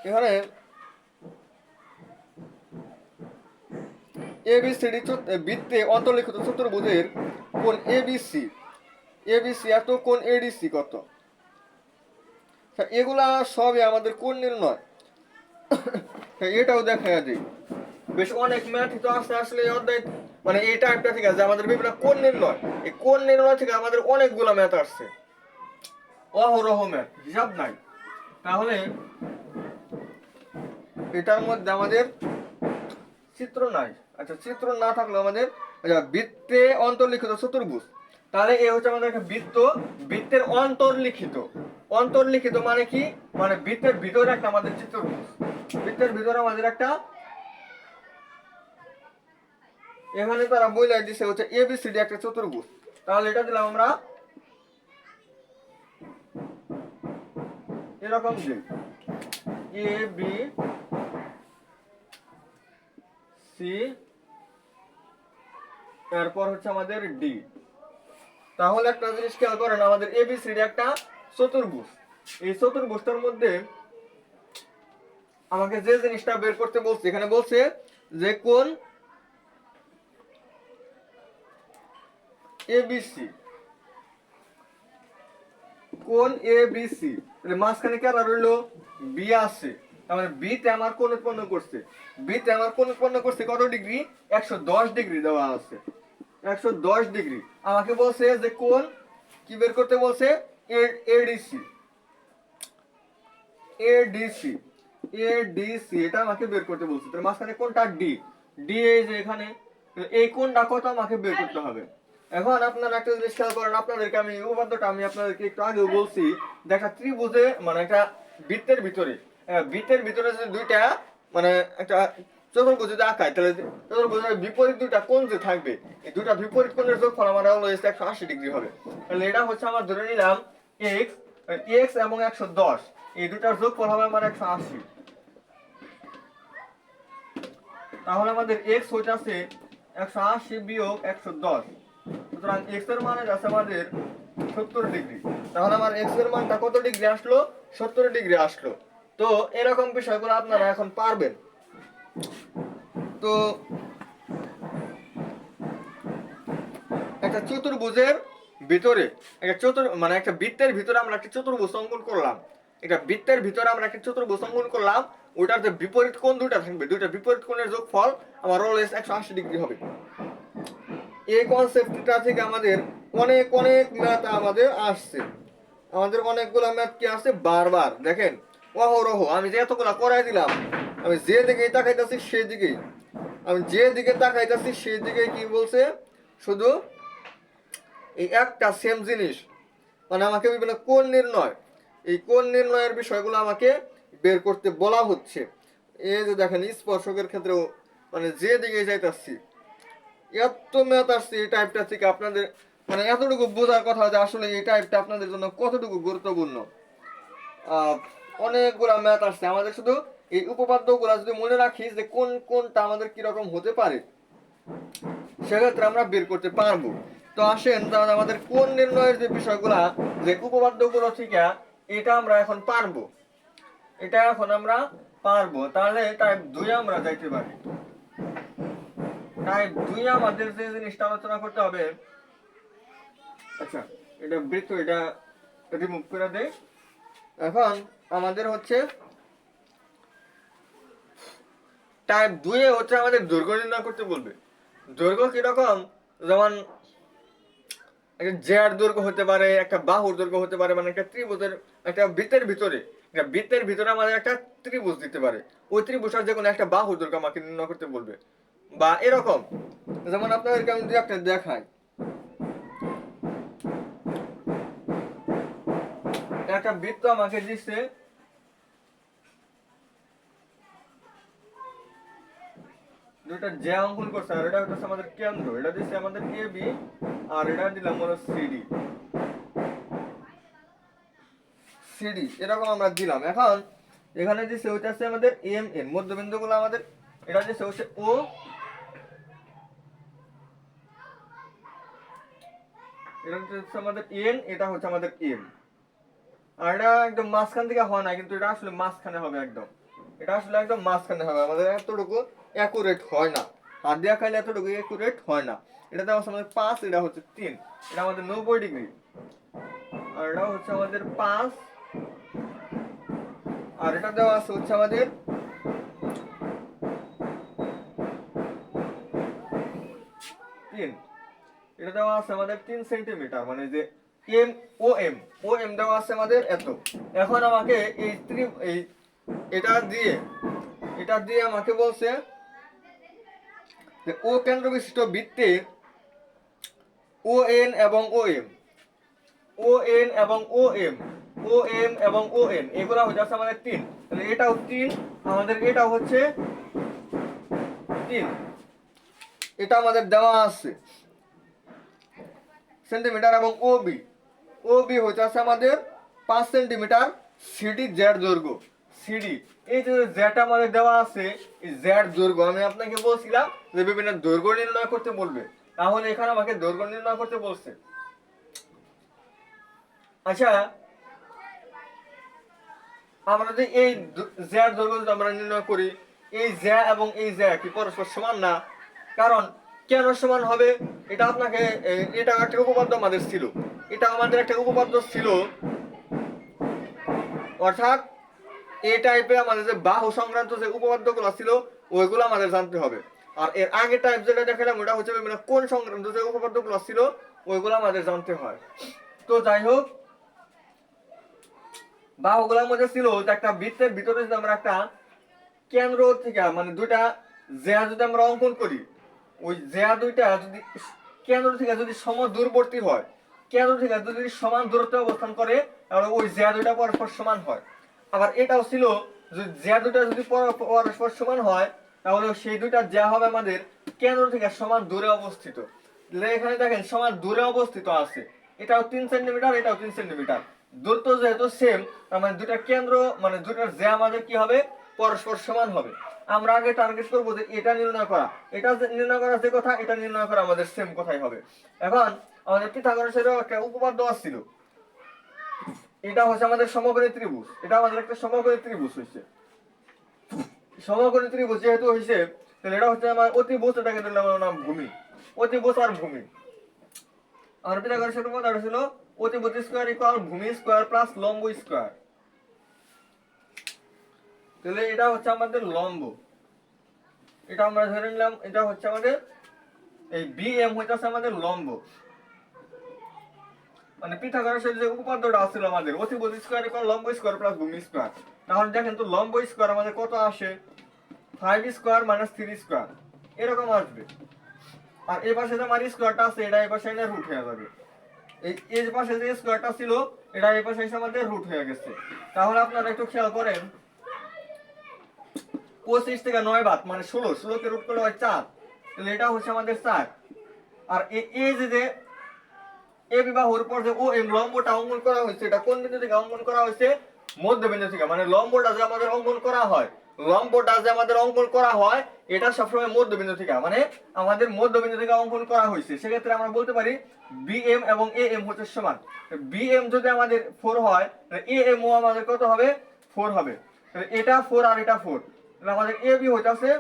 এখানে এবিসিডি বৃত্তে অন্তর্লিখিত চতুর্ভুজের কোণ এবিসি এত কোণ এডিসি কত, এগুলা সবই আমাদের কোণ নির্ণয়। এটাও দেখা যায় বেশ অনেক ম্যাথ তো আসতে আসলে এই অধ্যায় মানে এই টাইপটা ঠিক আছে আমাদের বিভিন্ন কোণ নির্ণয়, এই কোণ নির্ণয় থেকে আমাদের অনেকগুলো ম্যাথ আসছে, অহরহ ম্যাথ, হিসাব নাই। তাহলে এটার মধ্যে আমাদের চিত্র নাই। আচ্ছা, চিত্র না থাকলে আমাদের আচ্ছা বৃত্তে অন্তর্লিখিত চতুর্ভুজ, তাহলে এই হচ্ছে আমাদের একটা বৃত্ত, বৃত্তের অন্তর্লিখিত মানে কি, মানে বৃত্তের ভিতরে একটা আমাদের চতুর্ভুজ, বৃত্তের ভিতরে আমাদের একটা, এখানে তারা বইলাই দিছে হচ্ছে এবিসিডি একটা চতুর্ভুজ। তাহলে এটা দিলাম আমরা এরকম যে এ বি সি, তারপর হচ্ছে আমাদের ডি। তাহলে একটা জিনিস খেয়াল করেন, আমাদের এবিসিডি একটা চতুর্ভুজ, এই চতুর্ভুজটার মধ্যে আমাকে যে জিনিসটা বের করতে বলছে, এখানে বলছে যে কোণ এবিসি, কোণ এবিসি, তাহলে মাঝখানে কেন রইলো বি আছে, তাহলে বিতে আমার কোণ উৎপন্ন করছে, বিতে আমার কোণ উৎপন্ন করছে কত ডিগ্রি, 110 ডিগ্রি দেওয়া আছে, 110 ডিগ্রি। আমাকে বলছে যে কোণ কি বের করতে বলছে, এডিসি, এডিসি, এডিসি এটা আমাকে বের করতে বলছে। তার মাঝখানে কোণটা ডি, ডি এই যে এখানে, এই কোণটা কত আমাকে বের করতে হবে। এখন আপনারা একটা জিনিস খেয়াল করেন, আপনাদেরকে আমি উপপাদ্যটা আমি আপনাদেরকে একটু আগেও বলছি, যে একটা ত্রিভুজে মানে একটা বৃত্তের ভিতরে, বৃত্তের ভিতরে যদি দুইটা মানে একটা চতুর্ভুজ যদি আঁকায়, তাহলে চতুর্ভুজের বিপরীত দুইটা কোণ যে থাকবে, এই দুইটা বিপরীত কোণের যোগফল আমার হলো 180 ডিগ্রি হবে। তাহলে এটা হচ্ছে আমার ধরে নিলাম x, x এবং 110, এই দুটার যোগফল হবে আমার 180। তাহলে আমাদের x হইতাছে 180 বিয়োগ 110, সুতরাং x এর মান আছে আমাদের 70 ডিগ্রি। তাহলে আমার x এর মানটা কত ডিগ্রি আসলো, 70 ডিগ্রি আসলো। তো এরকম বিষয়গুলো আপনারা এখন পারবেন। তো একটা চতুর্ভুজের ভিতরে একটা মানে একটা বৃত্তের ভিতরে আমরা একটা চতুর্ভুজ অঙ্কন করলাম, একটা বৃত্তের ভিতরে আমরা একটা চতুর্ভুজ অঙ্কন করলাম, ওটার যে বিপরীত কোণ দুইটা থাকবে, দুইটা বিপরীত কোণের যোগফল আমার অলওয়েজ 180 ডিগ্রি হবে। এই কনসেপ্টটা থেকে আমাদের অনেক অনেক ম্যাথ আমাদের আসছে, আমাদের অনেকগুলো ম্যাথ কি আসছে বারবার দেখেন অহরহ। আমি যে এতগুলো করাই দিলাম, আমি যে দিকে তাকাইতেছি সেই দিকেই, আমি যে দিকে তাকাইতেছি সেই দিকেই কি বলছে, শুধু এই একটা সেম জিনিস, মানে আমাকে বিভিন্ন কোণ নির্ণয়, এই কোণ নির্ণয়ের বিষয়গুলো আমাকে বের করতে বলা হচ্ছে। এই যে দেখেন স্পর্শকের ক্ষেত্রেও মানে যে দিকে যাইতেছি এত ম্যাথ আসছে এই টাইপটা থেকে, আপনাদের মানে এতটুকু বোঝার কথা যে আসলে এই টাইপটা আপনাদের জন্য কতটুকু গুরুত্বপূর্ণ। অনেকগুলা ম্যাথ আসছে, আমাদের শুধু এই উপপাদ্যগুলা যদি মনে রাখি যে কোন কোনটা আমাদের কিরকম হতে পারে, সেক্ষেত্রে আমরা বের করতে পারবো। তো আসেন তাহলে আমাদের কোণ নির্ণয়ের যে বিষয়গুলা, যে উপপাদ্যগুলো থেকে এটা আমরা এখন পারবো, এটা এখন আমরা পারবো। তাহলে টাইপ 2 আমরা যাইতে পারি। টাইপ 2 আমাদের যে জিনিসটা আলোচনা করতে হবে, আচ্ছা এটা বৃত্ত এটা রিমুভ করে দেই। এখন আমাদের হচ্ছে টাইপ 2 এ হচ্ছে আমাদের দৈর্ঘ্য নির্ণয় করতে বলবে। দৈর্ঘ্য কিরকম, যেমন একটা জেড দৈর্ঘ্য হতে পারে, একটা বাহুর দৈর্ঘ্য হতে পারে, মানে একটা ত্রিভুজের একটা বৃত্তের ভিতরে, একটা বৃত্তের ভিতরে আমাদের একটা ত্রিভুজ দিতে পারে, ওই ত্রিভুজের যে কোনো একটা বাহুর দৈর্ঘ্য আমাকে নির্ণয় করতে বলবে। বা এরকম যেমন আপনাদেরকে আমি একটা দেখাই, একটা বৃত্ত আমাকে দিচ্ছে, দুইটা যে অঙ্কন করছে আর এটা হচ্ছে আমাদের কেন্দ্র, এটা দিচ্ছে আমাদের এ বি আর এটা দিলাম হলো সিডি। সিডি এরকম আমরা দিলাম। এখন এখানে দিচ্ছে ওইটা আছে আমাদের এম এন, মধ্যবিন্দুগুলো আমাদের এটা দিচ্ছে হচ্ছে ও, এটা হচ্ছে আমাদের এন, এটা হচ্ছে আমাদের এম। আর এটা একদম মাঝখান থেকে হয় না, কিন্তু এটা আসলে মাঝখানে হবে একদম, এটা আসলে একদম মাঝখানে হবে, আমাদের এতটুকু অ্যাকুরেট হয় না, হাত দিয়া খাইলে এতটুকু অ্যাকুরেট হয় না। এটা দেওয়া আছে আমাদের 5, এটা হচ্ছে 3, এটা আমাদের 90 ডিগ্রি, আর এটা হচ্ছে আমাদের 5, আর এটা দেওয়া আছে হচ্ছে আমাদের 3, এটা দেওয়া আছে আমাদের 3 সেন্টিমিটার, মানে যে এম ও এম, ও এম দেওয়া আছে আমাদের এত। এখন আমাকে এই এটা দিয়ে আমাকে বলছে যে ও কেন্দ্র বিশিষ্ট বৃত্তে ও এন এবং ও এম, ও এন এবং ও এম, ও এম এবং ও এন এগুলো হচ্ছে আমাদের 3, তাহলে এটাও 3, আমাদের এটাও হচ্ছে 3, এটা আমাদের দেওয়া আছে সেন্টিমিটার। এবং ও বি হচ্ছে আমাদের 5 সেন্টিমিটার। সিডি জেড দৈর্ঘ্য, সিডি এই যে জেড আমাদের দেওয়া আছে, এই জেড দৈর্ঘ্য আমি আপনাকে বলছিলাম যে বিভিন্ন দৈর্ঘ্য নির্ণয় করতে বলবে, তাহলে এখানে আমাকে দৈর্ঘ্য নির্ণয় করতে বলছে। আচ্ছা, আমরা যদি এই জেড দৈর্ঘ্য যদি আমরা নির্ণয় করি, এই জে এবং এই জে কি পরস্পর সমান না? কারণ কেন সমান হবে? এটা আপনাকে এটা একটা উপপাদ্য আমাদের ছিল, এটা আমাদের একটা উপপাদ্য ছিল, অর্থাৎ এই টাইপের আমাদের যে বাহু সংক্রান্ত যে উপপাদ্যগুলো ছিল ওইগুলো আমাদের জানতে হবে। আর এর আগে টাইপ যেটা দেখালাম ওটা হচ্ছে বিভিন্ন কোন সংক্রান্ত যে উপপাদ্যগুলো ছিল ওইগুলো আমাদের জানতে হয়। তো যাই হোক, বাহুগুলোর মধ্যে ছিল যে একটা বৃত্তের ভিতরে যদি আমরা একটা কেন্দ্র থেকে মানে দুইটা জেয়া যদি আমরা অঙ্কন করি, ওই জেয়া দুইটা যদি কেন্দ্র থেকে যদি সমদূরবর্তী হয়, কেন্দ্র থেকে যদি সমান দূরত্বে অবস্থান করে, তাহলে ওই জেয়া দুইটা পরস্পর সমান হয়। আবার এটাও ছিল যে জেয়া দুইটা যদি পরস্পর সমান হয়, তাহলে সেই দুইটা জেয়া হবে আমাদের কেন্দ্র থেকে সমান দূরে অবস্থিত। এখানে দেখেন সমান দূরে অবস্থিত আছে, এটাও 3 সেন্টিমিটার, এটাও 3 সেন্টিমিটার, দূরত্ব যেহেতু সেম, তার মানে দুইটা কেন্দ্র মানে দুইটার জেয়া আমাদের কি হবে? পরস্পর সমান হবে। আমরা আগে টার্গেট করবো যে এটা নির্ণয় করা, এটা নির্ণয় করা যে কথা, এটা নির্ণয় করা আমাদের সেম কথাই হবে। এখন আমাদের পিথাগোরাসেরও একটা উপপাদ্য আসছিল, এটা হচ্ছে আমাদের সমকোণী ত্রিভুজ, এটা আমাদের একটা সমকোণী ত্রিভুজ হয়েছে। সমকোণী ত্রিভুজ যেহেতু হয়েছে, তাহলে এটা হচ্ছে আমার অতিভুজ, এটাকে দিলাম নাম ভূমি, অতিভুজ আর ভূমি। আমার পিথাগোরাসের উপপাদ্য ছিল অতিভুজ স্কয়ার ইকুয়াল ভূমি স্কয়ার প্লাস লম্ব স্কয়ার। তাহলে এটা হচ্ছে আমাদের লম্ব, এটা আমরা ধরে নিলাম এটা হচ্ছে আমাদের এই বিএম হইতাছে আমাদের লম্ব, মানে পিথাগোরাসের যে উপপাদ্যটা আছিল আমাদের অতিভুজ স্কয়ার ইকুয়াল লম্ব স্কয়ার প্লাস ভূমি স্কয়ার। তাহলে দেখেন তো লম্ব স্কয়ার আমাদের কত আসে? 5 স্কয়ার মাইনাস 3 স্কয়ার এরকম আসবে। আর এই পাশে যে আমার স্কয়ারটা আছে এটা এই পাশে এনে রুট হয়ে যাবে, এই পাশে যে স্কয়ারটা ছিল এটা এই পাশে এসে আমাদের রুট হয়ে গেছে। তাহলে আপনারা একটু খেয়াল করেন, 25 থেকে 9 বাদ মানে 16, 16 কে রুট করলে হয় 4, তাহলে এটা হচ্ছে আমাদের 4। আর এই যে এ বিবাহুর উপর যে ও এম লম্বটা অঙ্কন করা হয়েছে, এটা কোন বিন্দু থেকে অঙ্কন করা হয়েছে? মধ্যবিন্দু থেকে, মানে লম্বটা যে আমাদের অঙ্কন করা হয়, লম্বটা যে আমাদের অঙ্কন করা হয় এটা সবসময় মধ্যবিন্দু থেকে, মানে আমাদের মধ্যবিন্দু থেকে অঙ্কন করা হয়েছে। সেক্ষেত্রে আমরা বলতে পারি বিএম এবং এ এম হচ্ছে সমান। বিএম যদি আমাদের 4 হয়, এ এম ও আমাদের কত হবে? 4 হবে। এটা 4 আর এটা 4, তাহলে আমাদের এ বি হইতাছে,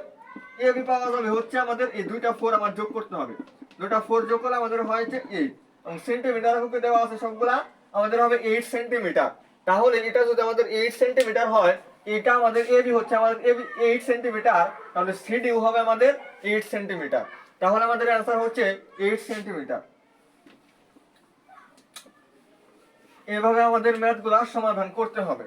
এ বি পাওয়া যাবে হচ্ছে আমাদের এই দুইটা 4 আমার যোগ করতে হবে, দুইটা 4 যোগ করলে আমাদের হয়েছে 8, এবং সেন্টিমিটার হুকে দেওয়া আছে সবগুলা, আমাদের হবে 8 সেন্টিমিটার। তাহলে এটা যদি আমাদের 8 সেন্টিমিটার হয়, এটা আমাদের এবি হচ্ছে আমাদের 8 সেন্টিমিটার, তাহলে সিডিও হবে আমাদের 8 সেন্টিমিটার। তাহলে আমাদের অ্যান্সার হচ্ছে 8 সেন্টিমিটার। এভাবে আমাদের ম্যাথগুলা সমাধান করতে হবে।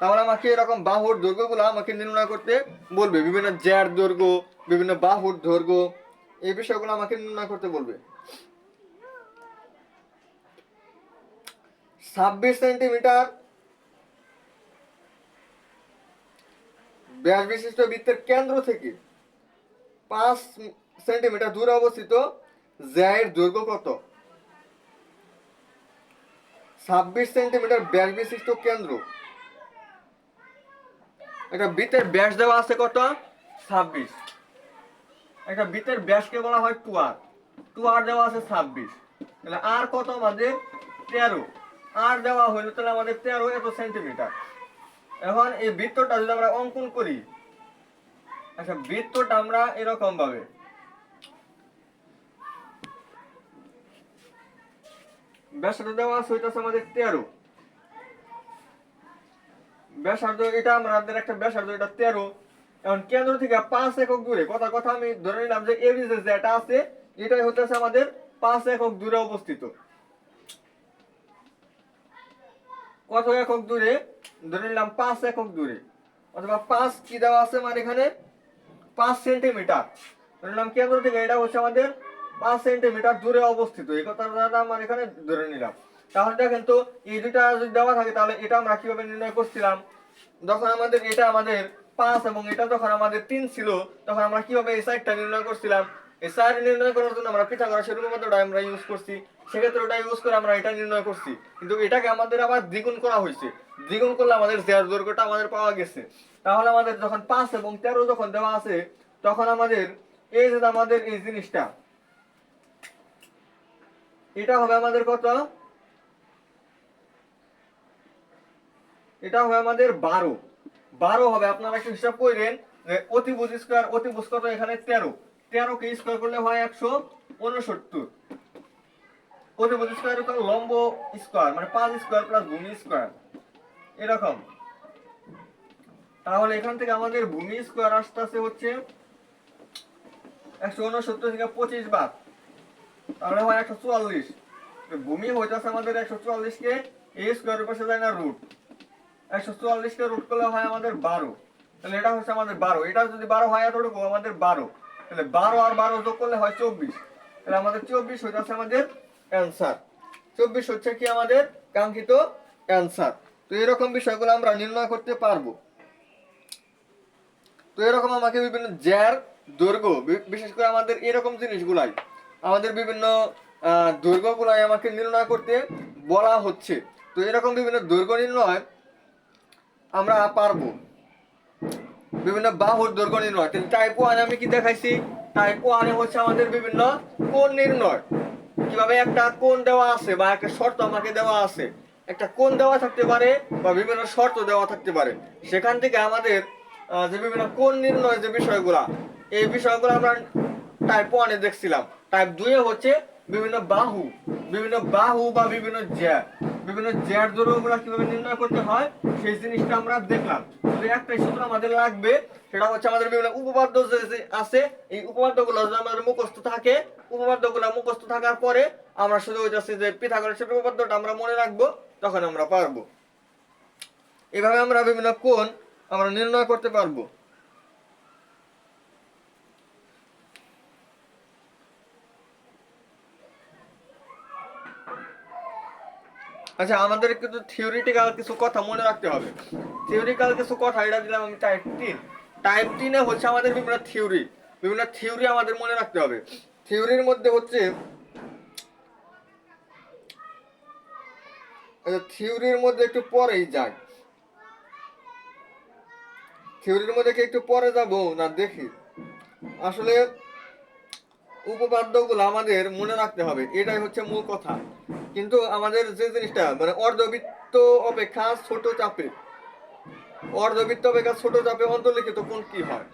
তাহলে আমাকে এরকম বাহুর দৈর্ঘ্যগুলো আমাকে নির্ণয় করতে বলবে, বিভিন্ন জ্যার দৈর্ঘ্য, বিভিন্ন বাহুর দৈর্ঘ্য, এই বিষয়গুলো আমাকে নির্ণয় করতে বলবে। 26 সেন্টিমিটার ব্যাস বিশিষ্ট বৃত্তের কেন্দ্র থেকে 5 সেন্টিমিটার দূরে অবস্থিত জ্যায়ের দৈর্ঘ্য কত? 26 সেন্টিমিটার ব্যাস বিশিষ্ট কেন্দ্র। একটা বৃত্তের ব্যাস দেওয়া আছে কত? 26। একটা বৃত্তের ব্যাসকে বলা হয় টুয়ার। টুয়ার দেওয়া আছে 26, তাহলে আর কত আমাদের? 13। আর দেওয়া হইলো তাহলে আমাদের 13 এত সেন্টিমিটার। এখন এই বৃত্তটা যদি আমরা অঙ্কন করি, আচ্ছা বৃত্তটা আমরা এরকম ভাবে, ব্যাসার্ধ দেওয়া আছে হইতাছে আমাদের 13, ব্যাসার্ধ এটা আমাদের একটা ব্যাসার্ধ এটা 13। এখন কেন্দ্র থেকে 5 একক দূরে, কথা কথা আমি ধরে নিলাম যে এবি যেটা আছে এটাই হতেছে আমাদের 5 একক দূরে অবস্থিত। কত একক দূরে? ধরে নিলাম 5 একক দূরে, অথবা 5 কি দেওয়া আছে মানে এখানে 5 সেন্টিমিটার। ধরে নিলাম কেন্দ্র থেকে এটা হচ্ছে আমাদের 5 সেন্টিমিটার দূরে অবস্থিত, এই কথাটা আমরা এখানে ধরে নিলাম। তাহলে দেখেন তো এই দুইটা যদি দেওয়া থাকে তাহলে এটা আমরা কিভাবে নির্ণয় করছিলাম? যখন আমাদের এটা আমাদের 5 এবং এটা যখন আমাদের 3 ছিল তখন আমরা কিভাবে এই সাইডটা নির্ণয় করছিলাম? এই সাইড নির্ণয় করার জন্য আমরা পিথাগোরাসের উপপাদ্যটা আমরা ইউজ করছি, সেক্ষেত্রে ওটা ইউজ করে আমরা এটা নির্ণয় করছি, কিন্তু এটাকে আমাদের আবার দ্বিগুণ করা হয়েছে। দ্বিগুণ করলে আমাদের জ্যার দৈর্ঘ্যটা আমাদের পাওয়া গেছে। তাহলে আমাদের যখন 5 এবং 13 যখন দেওয়া আছে তখন আমাদের এই যে আমাদের এই জিনিসটা এটা হবে আমাদের কত? এটা হবে আমাদের 12 হবে। আপনারা একটু হিসাব করেন, অতিভুজ স্কয়ার, অতিভুজ কত এখানে 13, 13 কে স্কয়ার করলে হয় 169। অতিভুজ স্কয়ার কত? লম্ব স্কয়ার মানে 5 স্কয়ার প্লাস ভূমি স্কয়ার এরকম। তাহলে এখান থেকে আমাদের ভূমি স্কয়ার আসতেছে হচ্ছে 169 থেকে 25 বাদ, তাহলে হয় 144। ভূমি হইতাছে আমাদের 144 কে a স্কয়ারের পাশে যায় না রুট, 144 কে রুট করলে হয় আমাদের 12, তাহলে এটা হচ্ছে আমাদের 12। এটা যদি 12 হয় এতটুকু আমাদের 12, তাহলে 12 আর 12 যোগ করলে হয় 24, তাহলে আমাদের 24 হইতাছে আমাদের অ্যানসার। 24 হচ্ছে কি আমাদের কাঙ্ক্ষিত অ্যানসার। তো এরকম বিষয়গুলো আমরা নির্ণয় করতে পারবো। তো এরকম আমাকে বিভিন্ন জ্যার দৈর্ঘ্য, বিশেষ করে আমাদের এরকম জিনিসগুলাই আমাদের বিভিন্ন দৈর্ঘ্যগুলাই আমাকে নির্ণয় করতে বলা হচ্ছে। তো এরকম বিভিন্ন দৈর্ঘ্য নির্ণয় আমরা পারবো। বিভিন্ন বাহুর দৈর্ঘ্য নির্ণয়, টাইপ 1 আমি কি দেখাইছি? টাইপ 1 হচ্ছে আমাদের বিভিন্ন কোণ নির্ণয়। কিভাবে একটা কোণ দেওয়া আছে বা একটা শর্ত আমাকে দেওয়া আছে, একটা কোণ দেওয়া থাকতে পারে বা বিভিন্ন শর্ত দেওয়া থাকতে পারে, সেখান থেকে আমাদের যে বিভিন্ন কোণ নির্ণয় যে বিষয়গুলা, এই বিষয়গুলো আমরা টাইপ 1 এ দেখছিলাম। টাইপ 2 এ হচ্ছে বিভিন্ন বাহু বা বিভিন্ন জ্যার দৈর্ঘ্যগুলো কিভাবে নির্ণয় করতে হয় সেই জিনিসটা আমরা দেখলাম। তো একটাই সূত্র আমাদের লাগবে, সেটা হচ্ছে আমাদের বিভিন্ন উপপাদ্য যে আছে, এই উপপাদ্যগুলো যদি আমাদের মুখস্থ থাকে, উপপাদ্যগুলো মুখস্থ থাকার পরে আমরা শুধু হচ্ছে যে পিথাগোরাসের উপপাদ্যটা আমরা মনে রাখবো, তখন আমরা পারবো। এভাবে আমরা বিভিন্ন কোণ আমরা নির্ণয় করতে পারবো। আচ্ছা, আমাদের কিন্তু থিওরিটিক্যাল কিছু কথা মনে রাখতে হবে। থিওরিক্যাল কিছু কথা এটা দিলাম আমি টাইপ 3। টাইপ 3 এ হচ্ছে আমাদের বিভিন্ন থিওরি আমাদের মনে রাখতে হবে। থিওরির মধ্যে হচ্ছে থিওরির মধ্যে একটু পরেই যাই, থিওরির মধ্যে কি একটু পরে যাব না দেখি। আসলে উপপাদ্যগুলো আমাদের মনে রাখতে হবে, এটাই হচ্ছে মূল কথা। কিন্তু আমাদের যে জিনিসটা মানে অর্ধবৃত্ত অপেক্ষা ছোট চাপে, অর্ধবৃত্ত অপেক্ষা ছোট চাপে অন্তর্লিখিত কোণ কি হয়,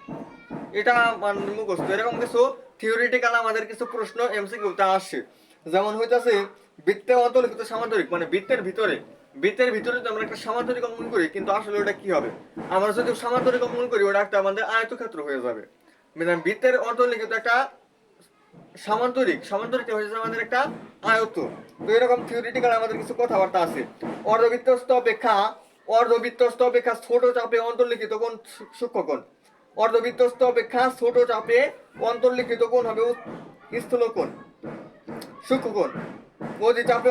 এটা মানে মুখস্থ। এরকম কিছু থিওরিটিক্যাল আমাদের কিছু প্রশ্ন এমসিকিউতে আসে। যেমন হইতাছে বৃত্তে অন্তর্লিখিত সামান্তরিক, মানে বৃত্তের ভিতরে যদি আমরা একটা সামান্তরিক অঙ্কন করি, কিন্তু আসলে ওটা কি হবে? আমরা যদি সামান্তরিক অঙ্কন করি ওটা একটা আমাদের আয়তক্ষেত্র হয়ে যাবে। মানে বৃত্তের অন্তর্লিখিত একটা সামান্তরিকটা হয়েছে আমাদের একটা আয়ত। তো এরকম থিওরিটিক্যাল আমাদের কিছু কথাবার্তা আছে। অর্ধবৃত্তস্থ অপেক্ষা ছোট চাপে অন্তর্লিখিত কোণ সূক্ষ্মকোণ। অর্ধবৃত্তস্থ অপেক্ষা ছোট চাপে অন্তর্লিখিত কোণ হবে স্থূলকোণ, সূক্ষ্মকোণ। অধি চাপে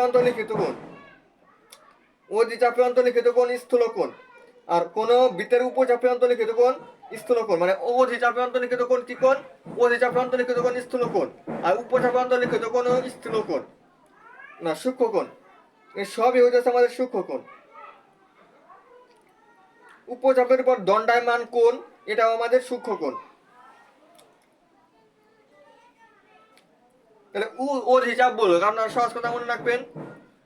অন্তর্লিখিত কোণ স্থূলকোণ। আর কোন বৃত্তের উপচাপে অন্তর্লিখিত কোণ স্থূলকোণ, মানে অধিচাপে অন্তর্লিখিত কোণ কি কোণ? অধিচাপে অন্তর্লিখিত কোণ স্থূলকোণ, আর উপচাপে অন্তর্লিখিত কোণ স্থূলকোণ না সূক্ষ্মকোণ। এই সবই হচ্ছে আমাদের সূক্ষ্মকোণ। উপচাপের পর দণ্ডায়মান কোণ, এটাও আমাদের সূক্ষ্মকোণ। তাহলে অধিচাপ বলুক, আপনারা সহজ কথা মনে রাখবেন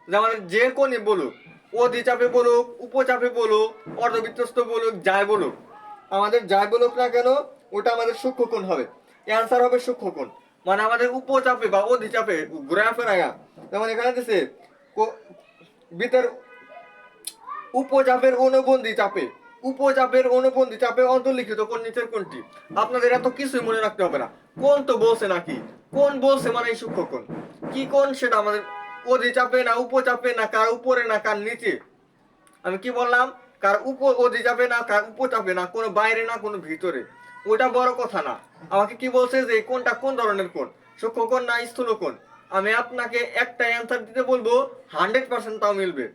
যে আমাদের যে কোণই বলুক, অধিচাপে বলুক, উপচাপে বলুক, অর্ধবৃত্তস্থ বলুক, যাই বলুক, আমাদের যাই বলুক না কেন ওটা আমাদের সূক্ষ্মকোণ হবে। অ্যান্সার হবে সূক্ষ্মকোণ। মানে আমাদের উপচাপে বা অধিচাপে ঘুরে ফেরায়া, যেমন এখানে দিছে বৃত্তের উপচাপের অনুবন্ধী চাপে, উপচাপের অনুবন্ধী চাপে অন্তর্লিখিত কোণ নিচের কোণটি। আপনাদের এত কিছুই মনে রাখতে হবে না, কোণ তো বলছে নাকি, কোণ বলছে মানে সূক্ষ্মকোণ। কি কোণ সেটা আমাদের অধিচাপে না উপচাপে না কার উপরে না কার নিচে, আমি কি বললাম, কার অধিচাপে না কার উপচাপে না, কোনো বাইরে না কোনো ভিতরে, ওটা বড় কথা না। আমাকে কি বলছে যে কোনটা কোন ধরনের কোণ, সূক্ষ্মকোণ না স্থূলকোণ। আমি আপনাকে একটা অ্যান্সার দিতে বলবো, 100% তাও মিলবে।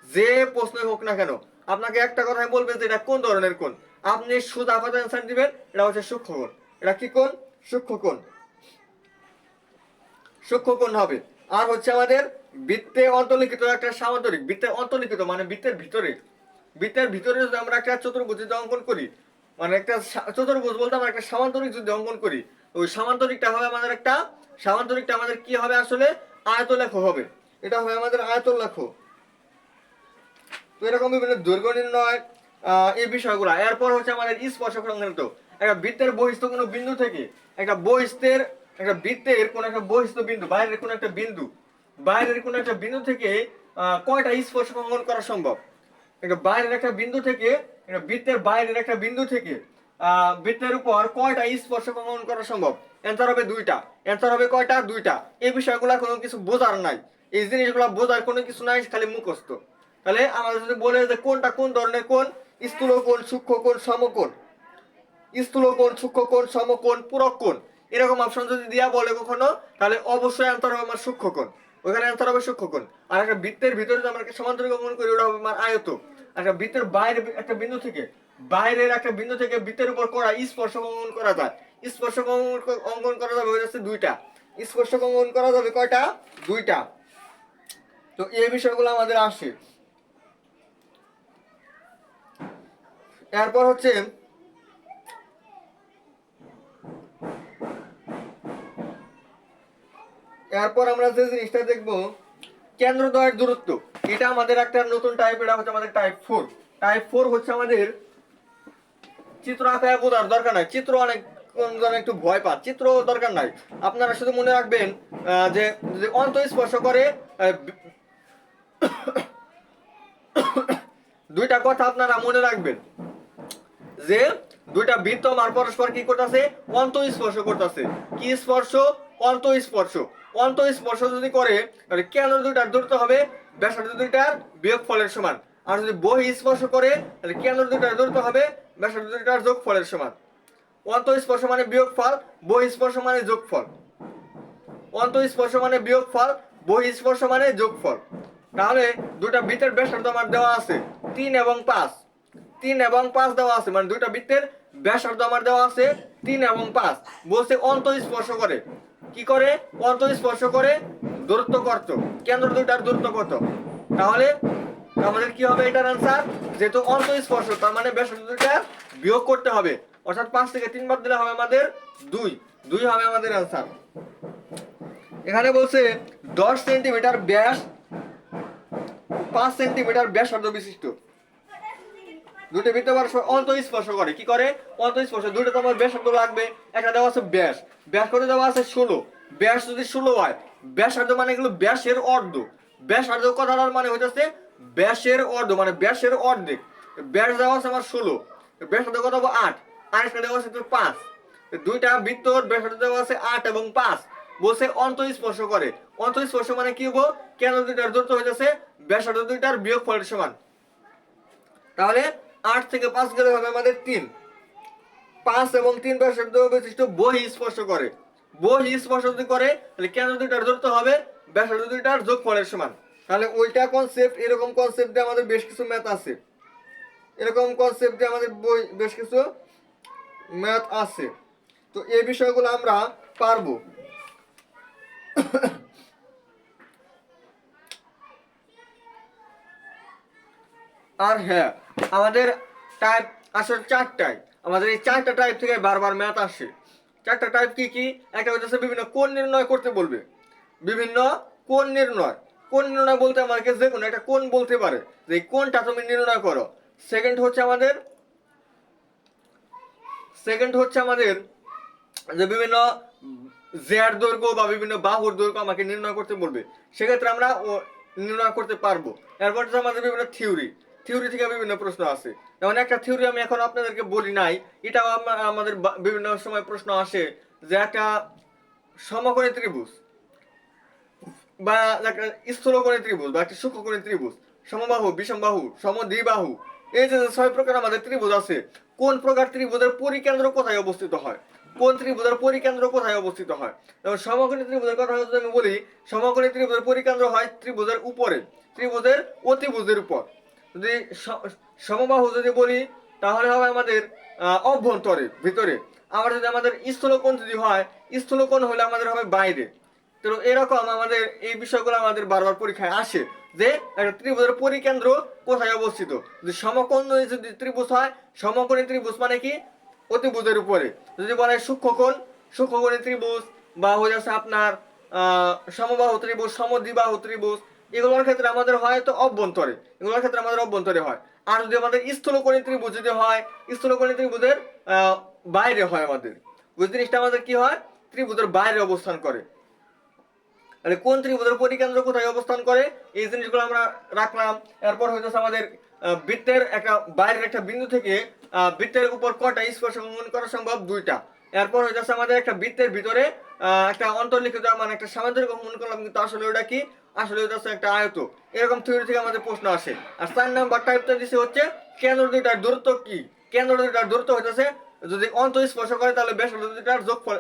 যে প্রশ্নই হোক না কেন আপনাকে একটা কথাই বলবে যে এটা কোন ধরনের কোণ, আপনি সোজা কথা অ্যান্সার দিবেন এটা হচ্ছে সূক্ষ্মকোণ। এটা কি কোণ? সূক্ষ্মকোণ, সূক্ষ্মকোণ হবে। আর হচ্ছে আমাদের বৃত্তে অন্তর্লিখিত একটা সামান্তরিক, বৃত্তের অন্তর্লিখিত মানে বৃত্তের ভিতরে, বৃত্তের ভিতরে যদি আমরা একটা চতুর্ভুজ যদি অঙ্কন করি, মানে একটা চতুর্ভুজ বলতে আমরা একটা সামান্তরিক যদি অঙ্কন করি, ওই সামান্তরিকটা হবে আমাদের একটা, সামান্তরিকটা আমাদের কি হবে আসলে, আয়তলেখ হবে। এটা হবে আমাদের আয়তলেখ। তো এরকম বিভিন্ন দৈর্ঘ্য নির্ণয় এই বিষয়গুলো। এরপর হচ্ছে আমাদের স্পর্শক সংক্রান্ত, একটা বৃত্তের বহিস্থ কোনো বিন্দু থেকে, একটা বহিস্থের একটা বৃত্তের কোন একটা বহিস্থ বিন্দু, বাইরের কোন একটা বিন্দু, বাইরের কোন একটা বিন্দু থেকে কয়টা স্পর্শক অঙ্কন করা সম্ভব? একটা বাইরের একটা বিন্দু থেকে, একটা বৃত্তের বাইরের একটা বিন্দু থেকে বৃত্তের উপর কয়টা স্পর্শক অঙ্কন করা সম্ভব? অ্যান্সার হবে দুইটা। অ্যান্সার হবে কয়টা? দুইটা। এই বিষয়গুলো কোনো কিছু বোঝার নাই, এই জিনিসগুলো বোঝার কোনো কিছু নাই, খালি মুখস্থ। তাহলে আমাদের যদি বলে যে কোনটা কোন ধরনের কোণ, স্থূলকোণ, সূক্ষ্মকোণ, সমকোণ, স্থূলকোণ, সূক্ষ্মকোণ, সমকোণ, পূরক কোণ, এরকম অপশন যদি দিয়া বলে কখনো, তাহলে অবশ্যই অ্যান্সার হবে আমার সূক্ষ্মকোণ। ওখানে অ্যান্সার হবে সূক্ষ্মকোণ। আর একটা বৃত্তের ভিতরে যদি আমরা একটা সমান্তরিক অঙ্কন করি ওটা হবে আমার আয়ত। আর একটা বৃত্তের বাইরে একটা বিন্দু থেকে, বাইরের একটা বিন্দু থেকে বৃত্তের উপর করা স্পর্শক অঙ্কন করা যায়। স্পর্শক অঙ্কন করা যাবে হয়ে যাচ্ছে দুইটা। স্পর্শক অঙ্কন করা যাবে কয়টা? দুইটা। তো এই বিষয়গুলো আমাদের আসে। এরপর হচ্ছে এরপর আমরা যে জিনিসটা দেখবো, কেন্দ্রদ্বয়ের দূরত্ব। এটা আমাদের একটা নতুন টাইপ, এটা হচ্ছে আমাদের টাইপ 4। টাইপ 4 হচ্ছে আমাদের চিত্র আঁকায় বোঝার দরকার নাই, চিত্র অনেক একটু ভয় পান, চিত্র দরকার নাই। আপনারা শুধু মনে রাখবেন যে অন্তঃস্পর্শ করে দুইটা কথা আপনারা মনে রাখবেন, যে দুইটা বৃত্ত আর পরস্পর কি করতেছে? অন্তঃস্পর্শ করতেছে। কি স্পর্শ? অন্তঃস্পর্শ। অন্তঃস্পর্শ যদি করে তাহলে কেন্দ্র দুইটার দূরত্ব হবে ব্যাসার্ধ দুইটার বিয়োগফলের সমান। আর যদি বহিঃস্পর্শ করে তাহলে কেন্দ্র দুইটার দূরত্ব হবে ব্যাসার্ধ দুইটার যোগফলের সমান। অন্তঃস্পর্শ মানে বিয়োগফল, বহিঃস্পর্শ মানে যোগফল। অন্তঃস্পর্শ মানে বিয়োগফল, বহিঃস্পর্শ মানে যোগফল। তাহলে দুটা বৃত্তের ব্যাসার্ধ আমার দেওয়া আছে 3 এবং 5, 3 এবং 5 দেওয়া আছে, মানে দুইটা বৃত্তের ব্যাসার্ধ আমার দেওয়া আছে 3 এবং 5। বলছে অন্তঃস্পর্শ করে, কি করে? অন্তঃস্পর্শ করে দূরত্ব কত? কেন্দ্র দুইটার দূরত্ব কত? তাহলে আমাদের কি হবে এটার आंसर? যেহেতু অন্তঃস্পর্শ তার মানে ব্যাসার্ধ দুইটা বিয়োগ করতে হবে, অর্থাৎ 5 থেকে 3 বাদ দিলে হবে আমাদের 2, 2 হবে আমাদের आंसर। এখানে বলছে 10 সেন্টিমিটার ব্যাস, 5 সেন্টিমিটার ব্যাসার্ধ বিশিষ্ট দুটো বৃত্ত পরস্পর অন্তঃস্পর্শ করে। কি করে? অন্তঃস্পর্শ। দুটো তোমার ব্যাসার্ধ লাগবে, একটা দেওয়া আছে ব্যাস, ব্যাস করে দেওয়া আছে 16। ব্যাস যদি 16 হয়, ব্যাসার্ধ মানে এগুলো ব্যাসের অর্ধ। ব্যাসার্ধ কথাটার মানে হইতেছে ব্যাসের অর্ধ, মানে ব্যাসের অর্ধেক। ব্যাস দেওয়া আছে আমার 16, ব্যাসার্ধ কত হবে 8, আরেকটা দেওয়া আছে 5। দুইটা বৃত্তর ব্যাসার্ধ দেওয়া আছে 8 এবং 5। বলছে অন্তঃস্পর্শ করে। অন্তঃস্পর্শ মানে কি হবো? কেন্দ্র দুইটার দূরত্ব হইতেছে ব্যাসার্ধ দুইটার বিয়োগফলের সমান। তাহলে 8 থেকে 5 গেলে হবে আমাদের 3। 5 এবং 3 ব্যাসার্ধ বিশিষ্ট বহিঃস্পর্শ করে। বহিঃস্পর্শ যদি করে তাহলে কেন্দ্র দুইটার দূরত্ব হবে ব্যাসার্ধ দুইটার যোগফলের সমান। তাহলে ওইটা কনসেপ্ট, এরকম কনসেপ্ট দিয়ে আমাদের বেশ কিছু ম্যাথ আছে, এরকম কনসেপ্ট দিয়ে আমাদের বেশ কিছু ম্যাথ আছে। তো এই বিষয়গুলো আমরা পারবো। আর হ্যাঁ, আমাদের টাইপ আসলে চারটাই। আমাদের এই চারটা টাইপ থেকে বারবার ম্যাথ আসে। চারটা টাইপ কি কি? একটা হচ্ছে বিভিন্ন কোণ নির্ণয় করতে বলবে, বিভিন্ন কোণ নির্ণয়। কোণ নির্ণয় বলতে আমাকে যে কোনো একটা কোণ বলতে পারে যে এই কোণটা তুমি নির্ণয় করো। সেকেন্ড হচ্ছে আমাদের যে বিভিন্ন জেড দৈর্ঘ্য বা বিভিন্ন বাহুর দৈর্ঘ্য আমাকে নির্ণয় করতে বলবে, সেক্ষেত্রে আমরা নির্ণয় করতে পারবো। এরপর হচ্ছে আমাদের বিভিন্ন থিওরি থেকে বিভিন্ন প্রশ্ন আছে। যেমন একটা থিওরি আমি এখন আপনাদেরকে বলি নাই, এটাও আমাদের বিভিন্ন সময় প্রশ্ন আসে যে একটা সমকোণী ত্রিভুজ বা একটা স্থূলকোণী ত্রিভুজ বা একটা সূক্ষ্মকোণী ত্রিভুজ, সমবাহু, বিষমবাহু, সমদ্বিবাহু, এই যে 6 প্রকার আমাদের ত্রিভুজ আছে, কোন প্রকার ত্রিভুজের পরিকেন্দ্র কোথায় অবস্থিত হয়, কোন ত্রিভুজের পরিকেন্দ্র কোথায় অবস্থিত হয়। যেমন সমকোণী ত্রিভুজের কথা যদি আমি বলি, সমকোণী ত্রিভুজের পরিকেন্দ্র হয় ত্রিভুজের উপরে, ত্রিভুজের অতিভুজের উপর। যদি সমবাহু যদি বলি তাহলে হবে আমাদের অভ্যন্তরে, ভিতরে। আবার যদি আমাদের স্থূলকোণ যদি হয়, স্থূলকোণ হলে আমাদের হবে বাইরে। তো এরকম আমাদের এই বিষয়গুলো আমাদের বারবার পরীক্ষায় আসে যে একটা ত্রিভুজের পরিকেন্দ্র কোথায় অবস্থিত। যদি সমকোণ যদি ত্রিভুজ হয়, সমকোণী ত্রিভুজ মানে কি অতিভুজের উপরে। যদি বলে সূক্ষ্মকোণ, সূক্ষ্মকোণী ত্রিভুজ বা হয়ে যাচ্ছে আপনার সমবাহু ত্রিভুজ, সমদ্বিবাহু ত্রিভুজ, এগুলোর ক্ষেত্রে আমাদের হয় তো অভ্যন্তরে, এগুলোর ক্ষেত্রে আমাদের অভ্যন্তরে হয়। আর যদি আমাদের স্থূলকোণী ত্রিভুজ যদি হয়, স্থূলকোণী ত্রিভুজের বাইরে হয় আমাদের। ওই জিনিসটা আমাদের কি হয়, ত্রিভুজের বাইরে অবস্থান করে। তাহলে কোন ত্রিভুজের পরিকেন্দ্র কোথায় অবস্থান করে, এই জিনিসগুলো আমরা রাখলাম। এরপর হইতেছে আমাদের বৃত্তের একটা বাইরের একটা বিন্দু থেকে বৃত্তের উপর কয়টা স্পর্শক অঙ্কন করা সম্ভব, 2টা। এরপর হইতেছে আমাদের একটা বৃত্তের ভিতরে একটা অন্তর্লিখিত মানে একটা সামান্তরিক অঙ্কন করলাম, কিন্তু আসলে ওটা কি, আসলে ওটা হচ্ছে একটা আয়ত। এরকম থিওরি থেকে আমাদের প্রশ্ন আসে। আর 4 নাম্বার টাইপটা দিছে হচ্ছে কেন্দ্র দুইটার দূরত্ব কি। কেন্দ্র দুইটার দূরত্ব হইতেছে যদি অন্তঃ স্পর্শ করে তাহলে ব্যাসার্ধ দুইটার যোগফল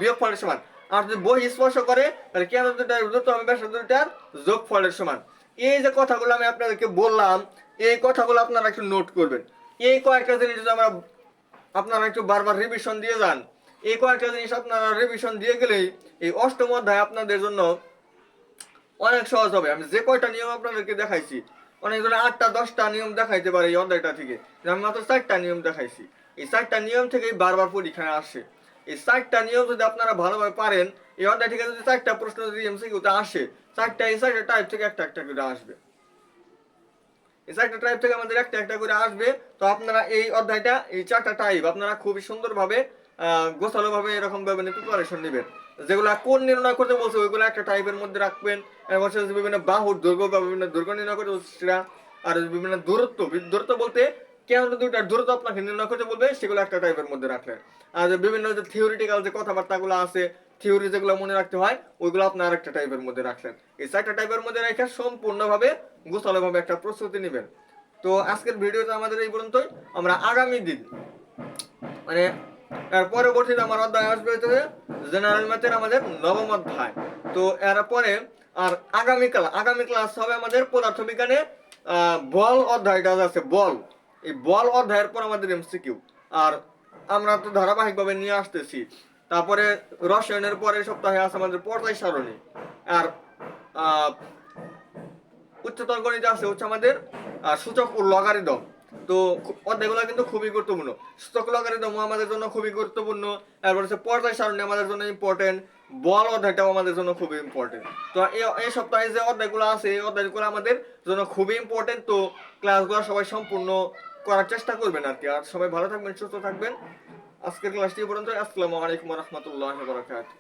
বিয়োগফলের সমান। আর যদি বহি স্পর্শ করে তাহলে কেন্দ্র দুইটার দূরত্ব হবে ব্যাসার্ধ দুইটার যোগফলের সমান। এই যে কথাগুলো আমি আপনাদেরকে বললাম, এই কথাগুলো আপনারা একটু নোট করবেন। এই কয়েকটা জিনিস যদি আমরা আপনারা একটু বারবার রিভিশন দিয়ে যান, এই কয়েকটা জিনিস আপনারা রিভিশন দিয়ে গেলেই এই অষ্টম অধ্যায় আপনাদের জন্য অনেক সহজ হবে। আমি যে কয়টা নিয়ম আপনাদেরকে দেখাইছি, অনেকজনে 8টা 10টা নিয়ম দেখাইতে পারে এই অধ্যায়টা থেকে, আমি মাত্র 4টা নিয়ম দেখাইছি। এই 4টা নিয়ম থেকেই বারবার পরীক্ষায় আসে। এই 4টা নিয়ম যদি আপনারা ভালোভাবে পারেন, এই অধ্যায় থেকে যদি 4টা প্রশ্ন যদি এমসিকিউতে আসে, এই 4টা টাইপ থেকে একটা একটা করে আসবে। এই 4টা টাইপ থেকে আমাদের একটা একটা করে আসবে। তো আপনারা এই অধ্যায়টা, এই 4টা টাইপ আপনারা খুবই সুন্দরভাবে গোছালো ভাবে এরকম ভাবে প্রিপারেশন নেবেন। যেগুলো কোণ নির্ণয় করতে বলছে ওইগুলো একটা টাইপের মধ্যে রাখবেন। বিভিন্ন বাহুর দৈর্ঘ্য বা বিভিন্ন দৈর্ঘ্য নির্ণয় করতে বলছে সেটা। আর বিভিন্ন দূরত্ব, দূরত্ব বলতে কেন্দ্র দুইটার দূরত্ব আপনাকে নির্ণয় করতে বলবে, সেগুলো একটা টাইপের মধ্যে রাখলেন। আর বিভিন্ন যে থিওরিটিক্যাল যে কথাবার্তাগুলো আছে, থিওরি যেগুলো মনে রাখতে হয়, ওইগুলো আপনি আরেকটা টাইপের মধ্যে রাখলেন। এই 4টা টাইপের মধ্যে রেখে সম্পূর্ণভাবে গোছালোভাবে একটা প্রস্তুতি নেবেন। তো আজকের ভিডিওতে আমাদের এই পর্যন্তই। আমরা আগামী দিন মানে এর পরবর্তীতে আমার অধ্যায় আসবে হচ্ছে জেনারেল ম্যাথের আমাদের 9ম অধ্যায়। তো এরপরে আর আগামী ক্লাস হবে আমাদের পদার্থবিজ্ঞানে বল অধ্যায়টা আছে, বল। এই বল অধ্যায়ের পর আমাদের এমসিকিউ। আর আমরা তো ধারাবাহিকভাবে নিয়ে আসতেছি। তারপরে রসায়নের পরের সপ্তাহে আছে আমাদের পর্যায় সারণী। আর উচ্চতর গণিতে আছে হচ্ছে আমাদের সূচক ও লগারিদম। তো অধ্যায়গুলো কিন্তু খুবই গুরুত্বপূর্ণ। সূচক লগারিদম আমাদের জন্য খুবই গুরুত্বপূর্ণ। তারপর হচ্ছে পর্যায় সারণী আমাদের জন্য ইম্পর্টেন্ট, বল অধ্যায়টাও আমাদের জন্য খুবই ইম্পর্টেন্ট। তো এই সপ্তাহে যে অধ্যায়গুলো আছে, এই অধ্যায়গুলো আমাদের জন্য খুবই ইম্পর্টেন্ট। তো ক্লাসগুলো সবাই সম্পূর্ণ করার চেষ্টা করবেন আর কি। আর সবাই ভালো থাকবেন, সুস্থ থাকবেন। আজকের ক্লাসটি পর্যন্ত। আসসালামু আলাইকুম ওয়া রাহমাতুল্লাহি ওয়া বারাকাতুহু।